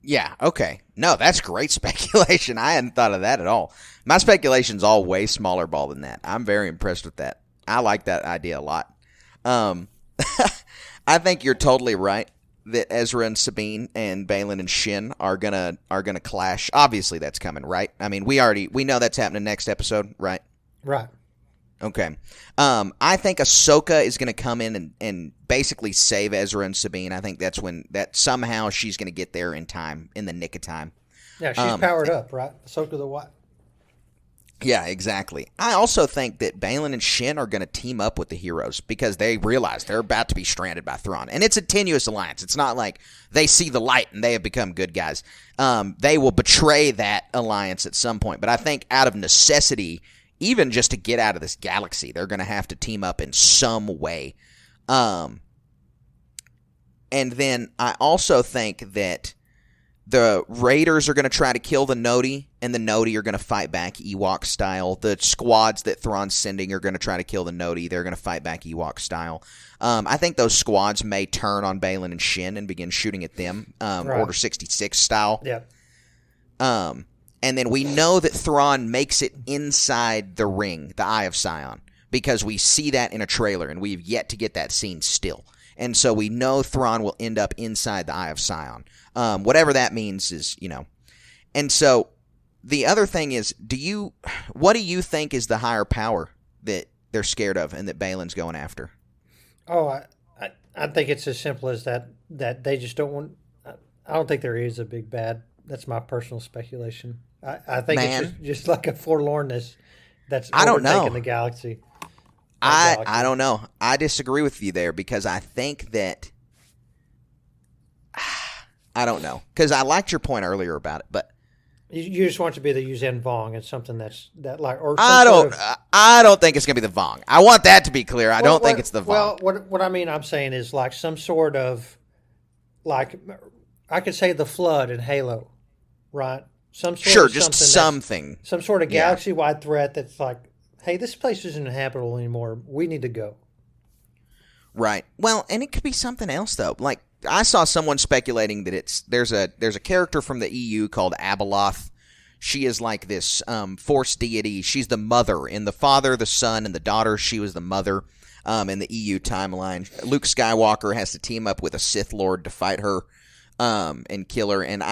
Yeah, okay. No, that's great speculation. I hadn't thought of that at all. My speculation's all way smaller ball than that. I'm very impressed with that. I like that idea a lot. I think you're totally right that Ezra and Sabine and Baylan and Shin are gonna clash. Obviously, that's coming, right? I mean, we know that's happening next episode, right? Right. Okay. I think Ahsoka is going to come in and basically save Ezra and Sabine. I think that's somehow she's going to get there in time, in the nick of time. Yeah, she's powered up, right? Ahsoka the what? Yeah, exactly. I also think that Baylan and Shin are going to team up with the heroes because they realize they're about to be stranded by Thrawn. And it's a tenuous alliance. It's not like they see the light and they have become good guys. They will betray that alliance at some point. But I think out of necessity, even just to get out of this galaxy, they're going to have to team up in some way. And then I also think that the Raiders are going to try to kill the Nodi, and the Nodi are going to fight back Ewok style. The squads that Thrawn's sending are going to try to kill the Nodi. They're going to fight back Ewok style. I think those squads may turn on Baylan and Shin and begin shooting at them, right. Order 66 style. Yeah. And then we know that Thrawn makes it inside the ring, the Eye of Sion, because we see that in a trailer, and we've yet to get that scene still. And so we know Thrawn will end up inside the Eye of Sion. Whatever that means is, And so the other thing is, what do you think is the higher power that they're scared of and that Baylan's going after? Oh, I think it's as simple as that they just don't want... I don't think there is a big bad. That's my personal speculation. I think it's just like a forlornness that's overtaking the galaxy. I don't know. I disagree with you there because I think that I don't know because I liked your point earlier about it, but you just want it to be the Yuuzhan Vong and something I don't think it's gonna be the Vong. I want that to be clear. I don't think it's the Vong. Well, what I'm saying is like some sort of I could say the Flood in Halo, right? Some sort of galaxy-wide threat that's like, hey, this place isn't inhabitable anymore. We need to go. Right. Well, and it could be something else though. Like I saw someone speculating that there's a character from the EU called Abeloth. She is like this force deity. She's the mother in the Father, the Son, and the Daughter. She was the mother in the EU timeline. Luke Skywalker has to team up with a Sith Lord to fight her and kill her. And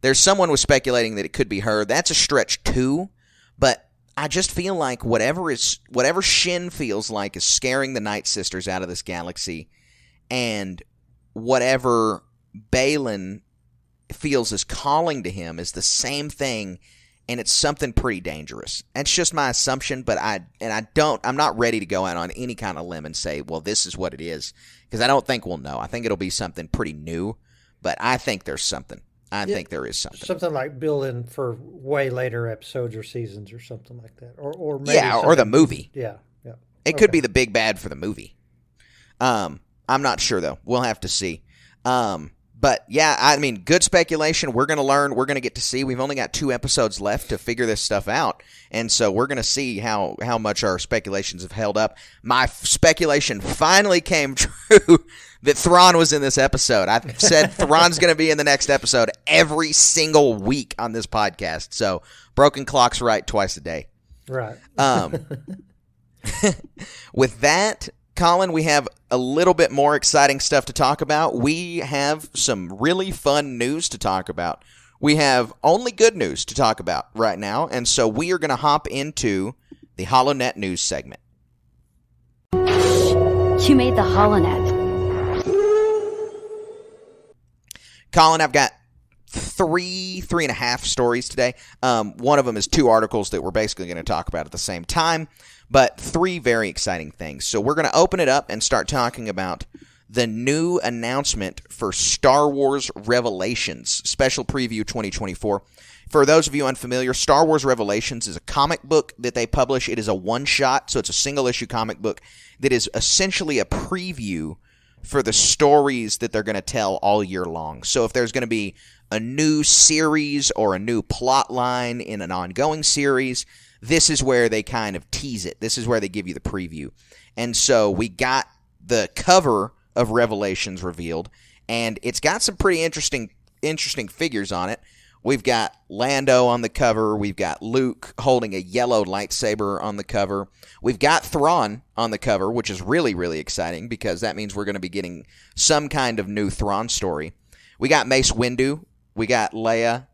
there's someone was speculating that it could be her. That's a stretch too, but I just feel like whatever Shin feels like is scaring the Night Sisters out of this galaxy, and whatever Baylan feels is calling to him is the same thing, and it's something pretty dangerous. That's just my assumption, but I'm not ready to go out on any kind of limb and say, well, this is what it is, because I don't think we'll know. I think it'll be something pretty new, but I think there's something. I think there is something. Something like built-in for way later episodes or seasons or something like that. Or maybe or the movie. Yeah. It could be the big bad for the movie. I'm not sure, though. We'll have to see. But, yeah, I mean, good speculation. We're going to learn. We're going to get to see. We've only got 2 episodes left to figure this stuff out. And so we're going to see how much our speculations have held up. My speculation finally came true that Thrawn was in this episode. I've said Thrawn's going to be in the next episode every single week on this podcast. So broken clock's right twice a day. Right. With that, Colin, we have a little bit more exciting stuff to talk about. We have some really fun news to talk about. we have only good news to talk about right now, and so we are going to hop into the HoloNet news segment. You made the HoloNet. Colin, I've got three and a half stories today. One of them is 2 articles that we're basically going to talk about at the same time, but 3 very exciting things. So we're going to open it up and start talking about the new announcement for Star Wars Revelations, Special Preview 2024. For those of you unfamiliar, Star Wars Revelations is a comic book that they publish. It is a one-shot, so it's a single-issue comic book that is essentially a preview for the stories that they're going to tell all year long. So if there's going to be a new series or a new plot line in an ongoing series, this is where they kind of tease it. This is where they give you the preview. And so we got the cover of Revelations revealed, and it's got some pretty interesting figures on it. We've got Lando on the cover. We've got Luke holding a yellow lightsaber on the cover. We've got Thrawn on the cover, which is really, really exciting because that means we're going to be getting some kind of new Thrawn story. We got Mace Windu. We got Leia.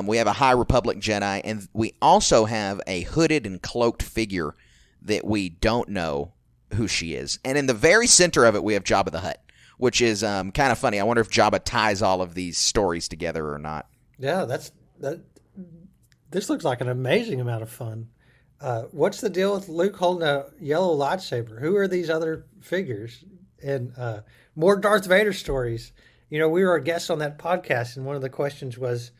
We have a High Republic Jedi, and we also have a hooded and cloaked figure that we don't know who she is. And in the very center of it, we have Jabba the Hutt, which is kind of funny. I wonder if Jabba ties all of these stories together or not. Yeah, this looks like an amazing amount of fun. What's the deal with Luke holding a yellow lightsaber? Who are these other figures? And more Darth Vader stories. You know, we were a guest on that podcast, and one of the questions was,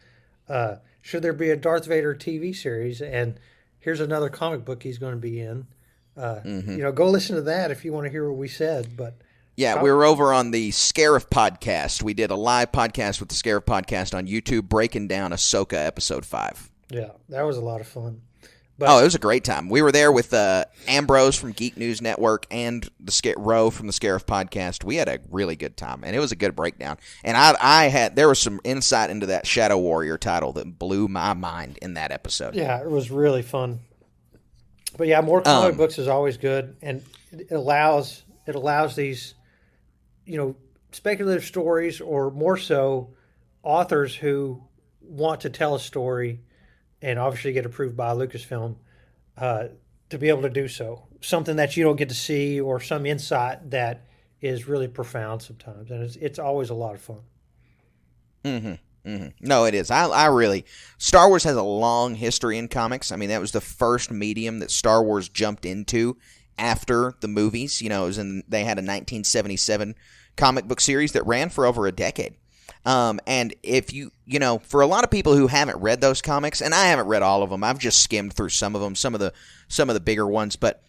should there be a Darth Vader TV series? And here's another comic book he's going to be in. You know, go listen to that if you want to hear what we said. But yeah, we were over on the Scarif podcast. We did a live podcast with the Scarif podcast on YouTube, breaking down Ahsoka episode 5. Yeah, that was a lot of fun. But, it was a great time. We were there with Ambrose from Geek News Network and Ro from the Scarif podcast. We had a really good time, and it was a good breakdown. And there was some insight into that Shadow Warrior title that blew my mind in that episode. Yeah, it was really fun. But yeah, more comic books is always good, and it allows these, you know, speculative stories, or more so, authors who want to tell a story and obviously get approved by Lucasfilm to be able to do so. Something that you don't get to see, or some insight that is really profound sometimes, and it's always a lot of fun. Mm-hmm. Mm-hmm. No, it is. I really... Star Wars has a long history in comics. I mean, that was the first medium that Star Wars jumped into after the movies. You know, they had a 1977 comic book series that ran for over a decade. And if you know, for a lot of people who haven't read those comics, and I haven't read all of them, I've just skimmed through some of them, some of the bigger ones, but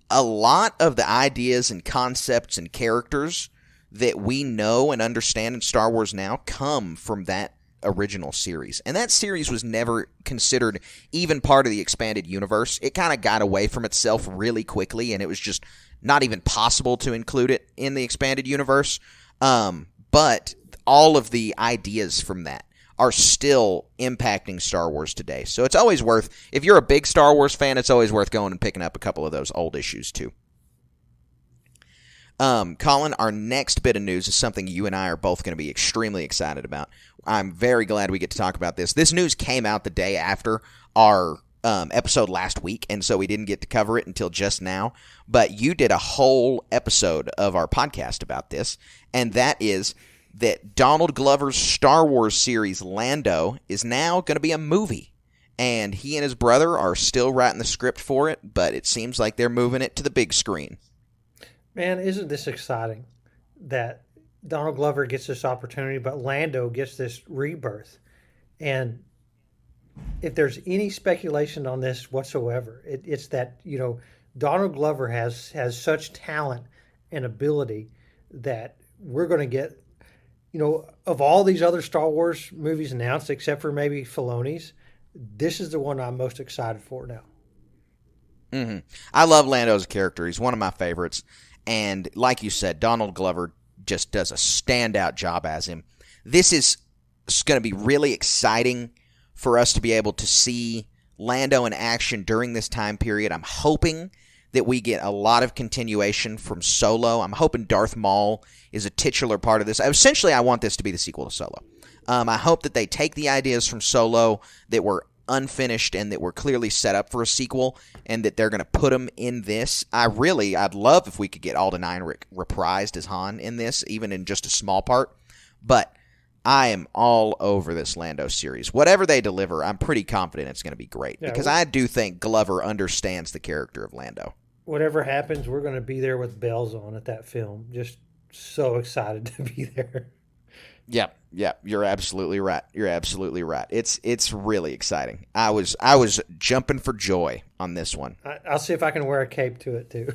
a lot of the ideas and concepts and characters that we know and understand in Star Wars now come from that original series. And that series was never considered even part of the expanded universe. It kind of got away from itself really quickly, and it was just not even possible to include it in the expanded universe. But all of the ideas from that are still impacting Star Wars today. So it's always worth, if you're a big Star Wars fan, it's always worth going and picking up a couple of those old issues too. Colin, our next bit of news is something you and I are both going to be extremely excited about. I'm very glad we get to talk about this. This news came out the day after our episode last week, and so we didn't get to cover it until just now. But you did a whole episode of our podcast about this, and that is that Donald Glover's Star Wars series Lando is now going to be a movie. And he and his brother are still writing the script for it, but it seems like they're moving it to the big screen. Man, isn't this exciting that Donald Glover gets this opportunity, but Lando gets this rebirth? And if there's any speculation on this whatsoever, it's that, you know, Donald Glover has such talent and ability that we're going to get, you know, of all these other Star Wars movies announced, except for maybe Filoni's, this is the one I'm most excited for now. Mm-hmm. I love Lando as a character. He's one of my favorites. And like you said, Donald Glover just does a standout job as him. This is going to be really exciting for us to be able to see Lando in action during this time period. I'm hoping that we get a lot of continuation from Solo. I'm hoping Darth Maul is a titular part of this. Essentially, I want this to be the sequel to Solo. I hope that they take the ideas from Solo that were unfinished and that were clearly set up for a sequel, and that they're going to put them in this. I'd love if we could get Alden Ehrenreich reprised as Han in this, even in just a small part. But I am all over this Lando series. Whatever they deliver, I'm pretty confident it's going to be great, because I do think Glover understands the character of Lando. Whatever happens, we're going to be there with bells on at that film. Just so excited to be there. Yep, you're absolutely right. It's really exciting. I was jumping for joy on this one. I'll see if I can wear a cape to it too.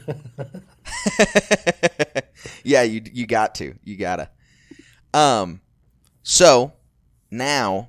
Yeah, you got to. You gotta. So now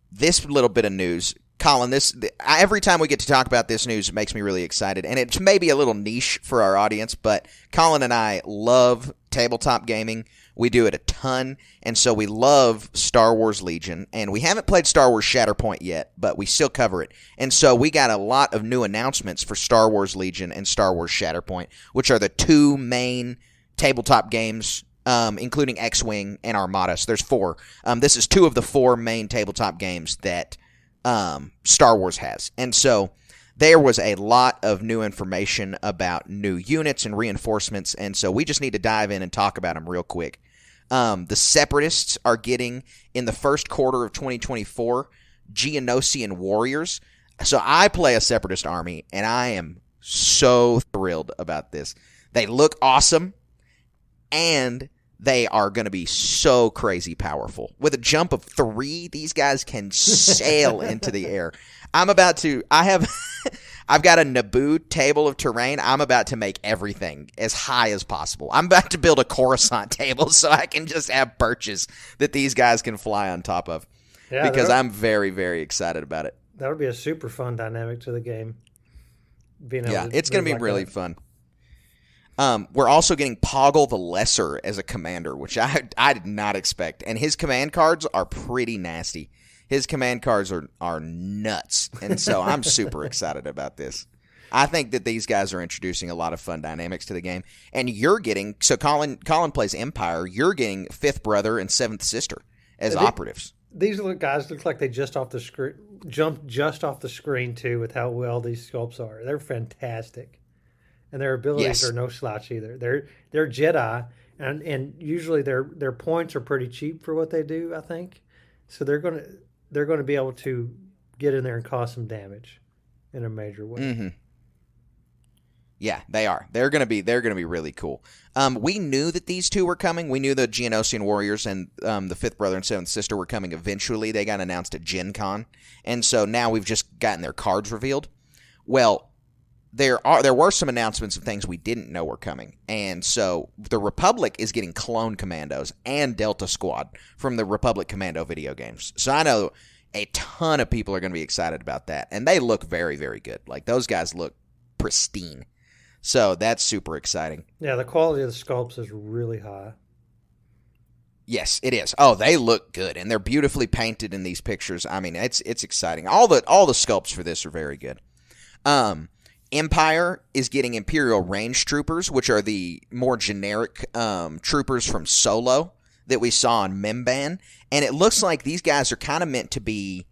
this little bit of news, Colin. Every time we get to talk about this news, it makes me really excited, and it's maybe a little niche for our audience, but Colin and I love tabletop gaming. We do it a ton, and so we love Star Wars Legion, and we haven't played Star Wars Shatterpoint yet, but we still cover it. And so we got a lot of new announcements for Star Wars Legion and Star Wars Shatterpoint, which are the two main tabletop games, including X-Wing and Armada. So there's 4. This is 2 of the 4 main tabletop games that Star Wars has. And so there was a lot of new information about new units and reinforcements, and so we just need to dive in and talk about them real quick. The Separatists are getting, in the first quarter of 2024, Geonosian warriors. So I play a Separatist army, and I am so thrilled about this. They look awesome, and they are going to be so crazy powerful. With a jump of 3, these guys can sail into the air. I've got a Naboo table of terrain. I'm about to make everything as high as possible. I'm about to build a Coruscant table so I can just have perches that these guys can fly on top of. Yeah, because I'm very, very excited about it. That would be a super fun dynamic to the game. It's going to be really fun. We're also getting Poggle the Lesser as a commander, which I did not expect. And his command cards are pretty nasty. His command cards are nuts. And so I'm super excited about this. I think that these guys are introducing a lot of fun dynamics to the game. And you're getting, so Colin plays Empire. You're getting Fifth Brother and Seventh Sister as operatives. These guys look like they jumped just off the screen too, with how well these sculpts are. They're fantastic. And their abilities are no slouch either. They're Jedi, and usually their points are pretty cheap for what they do, I think. So they're going to be able to get in there and cause some damage in a major way. Mm-hmm. Yeah, they are. They're going to be really cool. We knew that these 2 were coming. We knew the Geonosian warriors and the Fifth Brother and Seventh Sister were coming eventually. They got announced at Gen Con, and so now we've just gotten their cards revealed. Well, there were some announcements of things we didn't know were coming. And so the Republic is getting Clone Commandos and Delta Squad from the Republic Commando video games. So I know a ton of people are going to be excited about that. And they look very, very good. Like, those guys look pristine. So that's super exciting. Yeah, the quality of the sculpts is really high. Yes, it is. Oh, they look good. And they're beautifully painted in these pictures. I mean, it's exciting. All the sculpts for this are very good. Empire is getting Imperial Range Troopers, which are the more generic troopers from Solo that we saw on Mimban. And it looks like these guys are kind of meant to be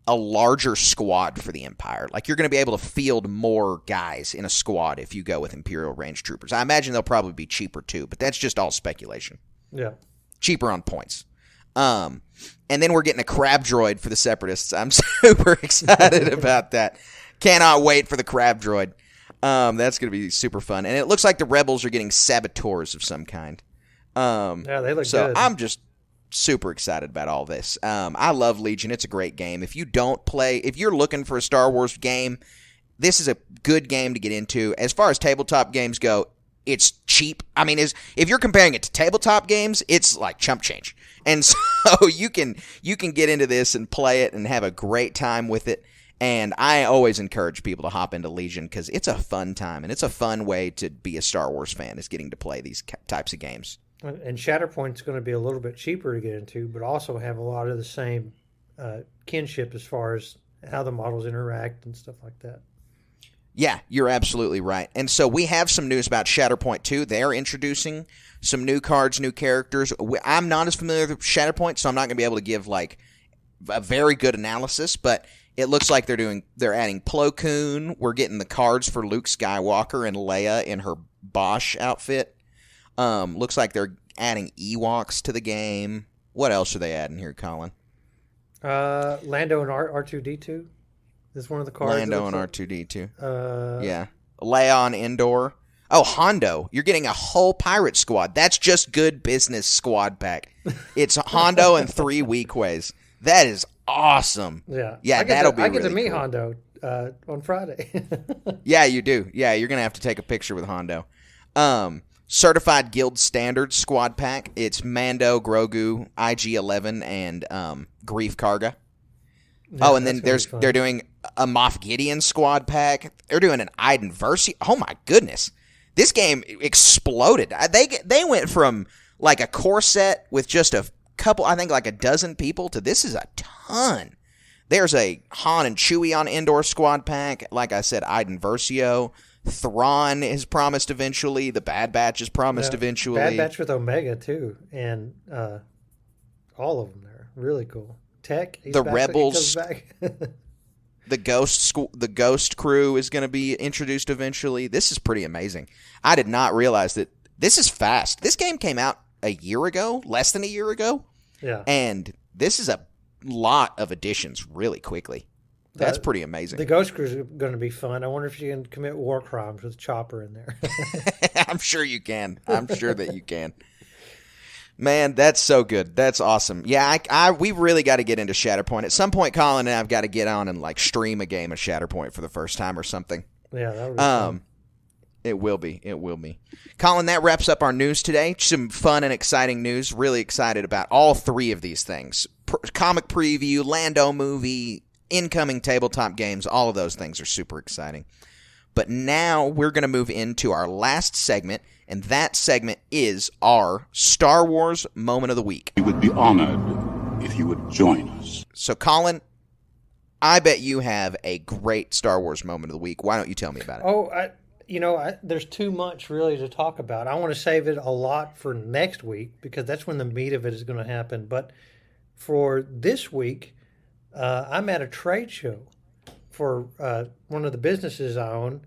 a larger squad for the Empire. Like, you're going to be able to field more guys in a squad if you go with Imperial Range Troopers. I imagine they'll probably be cheaper too, but that's just all speculation. Yeah. Cheaper on points. And then we're getting a crab droid for the Separatists. I'm super excited about that. Cannot wait for the crab droid. That's going to be super fun. And it looks like the Rebels are getting saboteurs of some kind. Yeah, they look good. So I'm just super excited about all this. I love Legion. It's a great game. If you're looking for a Star Wars game, this is a good game to get into. As far as tabletop games go, it's cheap. I mean, if you're comparing it to tabletop games, it's like chump change. And so you can get into this and play it and have a great time with it. And I always encourage people to hop into Legion because it's a fun time and it's a fun way to be a Star Wars fan, is getting to play these types of games. And Shatterpoint's going to be a little bit cheaper to get into, but also have a lot of the same kinship as far as how the models interact and stuff like that. Yeah, you're absolutely right. And so we have some news about Shatterpoint 2. They're introducing some new cards, new characters. I'm not as familiar with Shatterpoint, so I'm not going to be able to give like a very good analysis, but it looks like they're adding Plo Koon. We're getting the cards for Luke Skywalker and Leia in her Bosch outfit. Looks like they're adding Ewoks to the game. What else are they adding here, Colin? Lando and R2D2 is one of the cards. Lando and R2D2. Yeah. Leia on Endor. Oh, Hondo. You're getting a whole pirate squad. That's just good business squad pack. It's Hondo and 3 Weekways. That is awesome. Yeah. That'll be really cool. I get to meet Hondo on Friday. Yeah, you do. Yeah, you're going to have to take a picture with Hondo. Certified Guild Standard squad pack. It's Mando, Grogu, IG-11, and Grief Karga. Yeah, and then they're doing a Moff Gideon squad pack. They're doing an Iden Versio. Oh my goodness. This game exploded. They went from like a core set with just a couple, I think like a dozen people, to this is a ton. There's a Han and Chewie on Endor squad pack. Like I said, Iden Versio. Thrawn is promised eventually. The Bad Batch is promised eventually. Bad Batch with Omega too, and all of them there. Really cool. Tech. The Rebels. The Ghost crew is going to be introduced eventually. This is pretty amazing. I did not realize that this is fast. This game came out a year ago, less than a year ago. Yeah. And this is a lot of additions really quickly. That's pretty amazing. The Ghost crew is going to be fun. I wonder if you can commit war crimes with Chopper in there. I'm sure you can. I'm sure that you can. Man, that's so good. That's awesome. Yeah, we really got to get into Shatterpoint. At some point, Colin and I've got to get on and like stream a game of Shatterpoint for the first time or something. Yeah, that would be fun. It will be. It will be. Colin, that wraps up our news today. Some fun and exciting news. Really excited about all 3 of these things. Comic preview, Lando movie, incoming tabletop games. All of those things are super exciting. But now we're going to move into our last segment, and that segment is our Star Wars Moment of the Week. We would be honored if you would join us. So, Colin, I bet you have a great Star Wars Moment of the Week. Why don't you tell me about it? Oh, there's too much really to talk about. I want to save it a lot for next week because that's when the meat of it is going to happen. But for this week, I'm at a trade show for one of the businesses I own,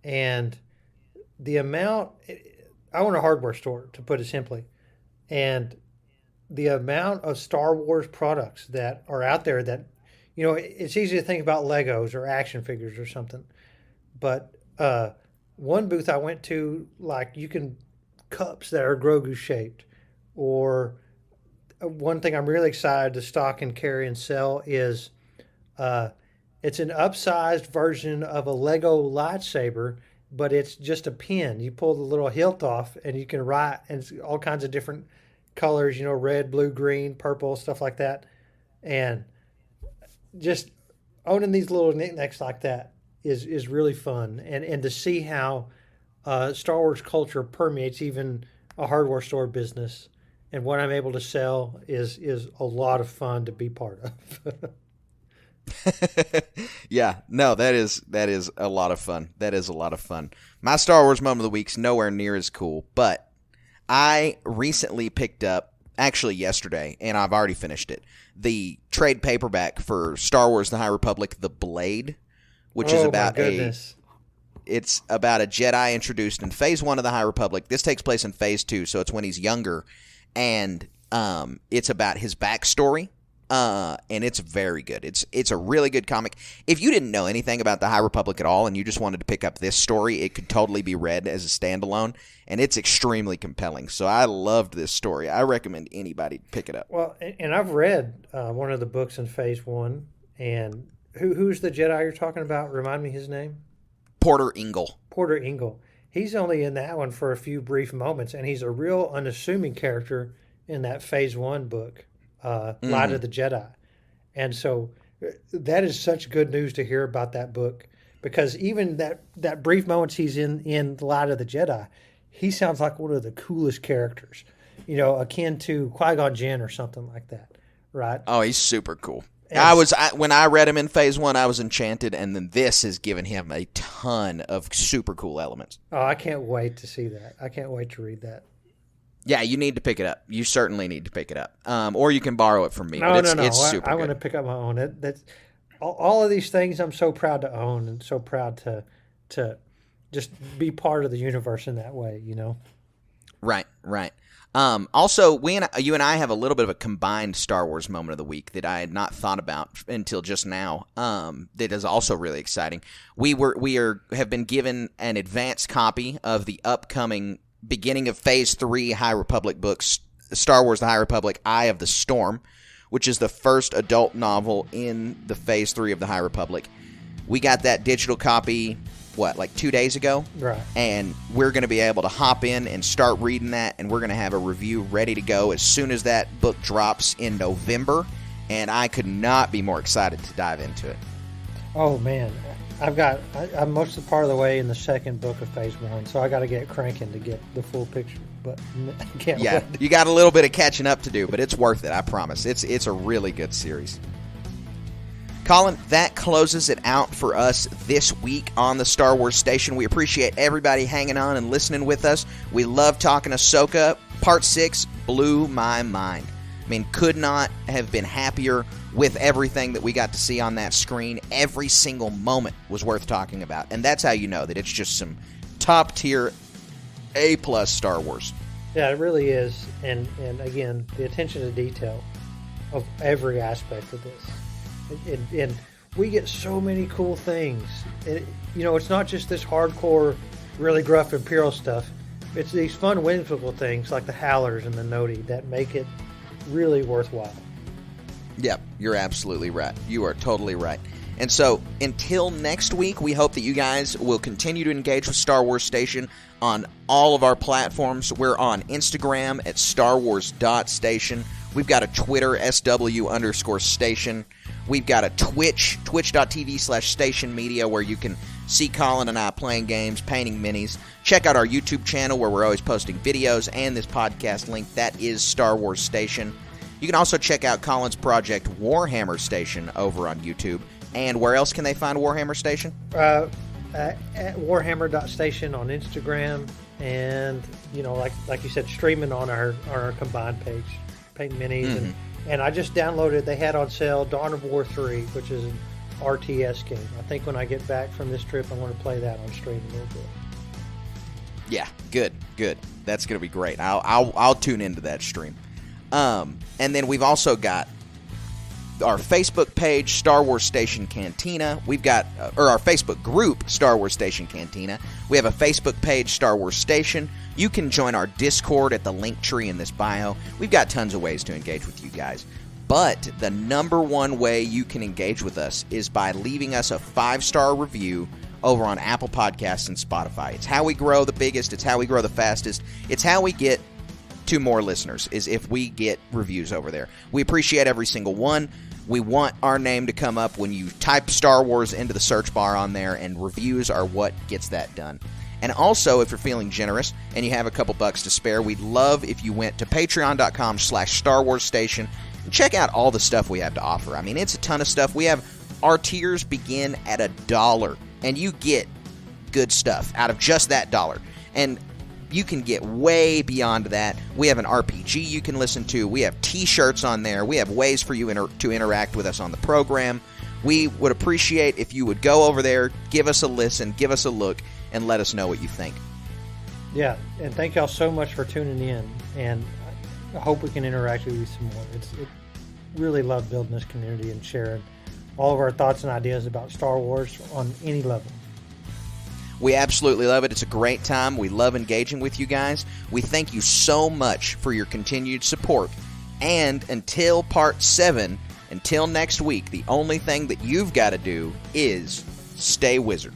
and the amount I own a hardware store, to put it simply, and the amount of Star Wars products that are out there that, it's easy to think about Legos or action figures or something, but one booth I went to, like, you can cups that are Grogu shaped, or one thing I'm really excited to stock and carry and sell is it's an upsized version of a Lego lightsaber, but it's just a pin. You pull the little hilt off and you can write, and it's all kinds of different colors, red, blue, green, purple, stuff like that. And just owning these little knickknacks like that is really fun. And to see how Star Wars culture permeates even a hardware store business, and what I'm able to sell is a lot of fun to be part of. Yeah, no, that is a lot of fun. That is a lot of fun. My Star Wars Moment of the Week's nowhere near as cool, but I recently picked up, actually yesterday, and I've already finished it, the trade paperback for Star Wars The High Republic, The Blade, which is about it's about a Jedi introduced in Phase 1 of The High Republic. This takes place in Phase 2, so it's when he's younger, and it's about his backstory. And it's very good. It's a really good comic. If you didn't know anything about the High Republic at all and you just wanted to pick up this story, it could totally be read as a standalone, and it's extremely compelling. So I loved this story. I recommend anybody pick it up. Well, and I've read one of the books in Phase 1, and who's the Jedi you're talking about? Remind me his name? Porter Engle. Porter Engle. He's only in that one for a few brief moments, and he's a real unassuming character in that Phase 1 book. Light of the Jedi. And so that is such good news to hear about that book, because even that brief moments he's in Light of the Jedi, he sounds like one of the coolest characters, akin to Qui-Gon Jinn or something like that, right? Oh, he's super cool. When I read him in Phase 1, I was enchanted, and then this has given him a ton of super cool elements. Oh, I can't wait to see that. I can't wait to read that. Yeah, you need to pick it up. You certainly need to pick it up. Or you can borrow it from me. No. It's super I good. want to pick up my own. That's all of these things I'm so proud to own and so proud to just be part of the universe in that way, you know? Right. Also, you and I have a little bit of a combined Star Wars moment of the week that I had not thought about until just now. That is also really exciting. We have been given an advance copy of the upcoming beginning of Phase 3 High Republic books, Star Wars: The High Republic, Eye of the Storm, which is the first adult novel in the Phase 3 of the High Republic. We got that digital copy, 2 days ago? Right. And we're going to be able to hop in and start reading that, and we're going to have a review ready to go as soon as that book drops in November, and I could not be more excited to dive into it. Oh, man. I'm most of the part of the way in the second book of Phase 1, so I got to get cranking to get the full picture. But I can't wait. You got a little bit of catching up to do, but it's worth it, I promise. It's a really good series. Colin, that closes it out for us this week on the Star Wars Station. We appreciate everybody hanging on and listening with us. We love talking Ahsoka. Part 6 blew my mind. I mean, could not have been happier with everything that we got to see on that screen. Every single moment was worth talking about. And that's how you know that it's just some top-tier A+ Star Wars. Yeah, it really is. And again, the attention to detail of every aspect of this. And we get so many cool things. It's not just this hardcore, really gruff Imperial stuff. It's these fun, whimsical things like the Howlers and the Noti that make it really worthwhile. Yep, you're absolutely right. You are totally right. And so, until next week, we hope that you guys will continue to engage with Star Wars Station on all of our platforms. We're on Instagram at StarWars.Station. We've got a Twitter, SW_Station. We've got a Twitch, twitch.tv/Station Media, where you can see Colin and I playing games, painting minis. Check out our YouTube channel, where we're always posting videos, and this podcast link. That is Star Wars Station. You can also check out Colin's project, Warhammer Station, over on YouTube. And where else can they find Warhammer Station? At Warhammer.Station on Instagram, and like you said, streaming on our combined page, painting minis, and I just downloaded. They had on sale Dawn of War 3, which is an RTS game. I think when I get back from this trip, I'm going to play that on stream a little bit. Yeah, good. That's going to be great. I'll tune into that stream. And then we've also got our Facebook page, Star Wars Station Cantina. We've got, our Facebook group, Star Wars Station Cantina. We have a Facebook page, Star Wars Station. You can join our Discord at the link tree in this bio. We've got tons of ways to engage with you guys. But the number one way you can engage with us is by leaving us a 5-star review over on Apple Podcasts and Spotify. It's how we grow the biggest. It's how we grow the fastest. It's how we get to more listeners, is if we get reviews over there. We appreciate every single one. We want our name to come up when you type Star Wars into the search bar on there, and reviews are what gets that done. And also, if you're feeling generous and you have a couple bucks to spare, we'd love if you went to patreon.com/Star Wars Station and check out all the stuff we have to offer. I mean, it's a ton of stuff. Our tiers begin at $1, and you get good stuff out of just that $1. And you can get way beyond that. We have an RPG you can listen to. We have t-shirts on there. We have ways for you to interact with us on the program. We would appreciate if you would go over there, give us a listen, give us a look, and let us know what you think. Yeah, and thank y'all so much for tuning in, and I hope we can interact with you some more. It really love building this community and sharing all of our thoughts and ideas about Star Wars on any level. We absolutely love it. It's a great time. We love engaging with you guys. We thank you so much for your continued support. And until Part 7, until next week, the only thing that you've got to do is stay wizard.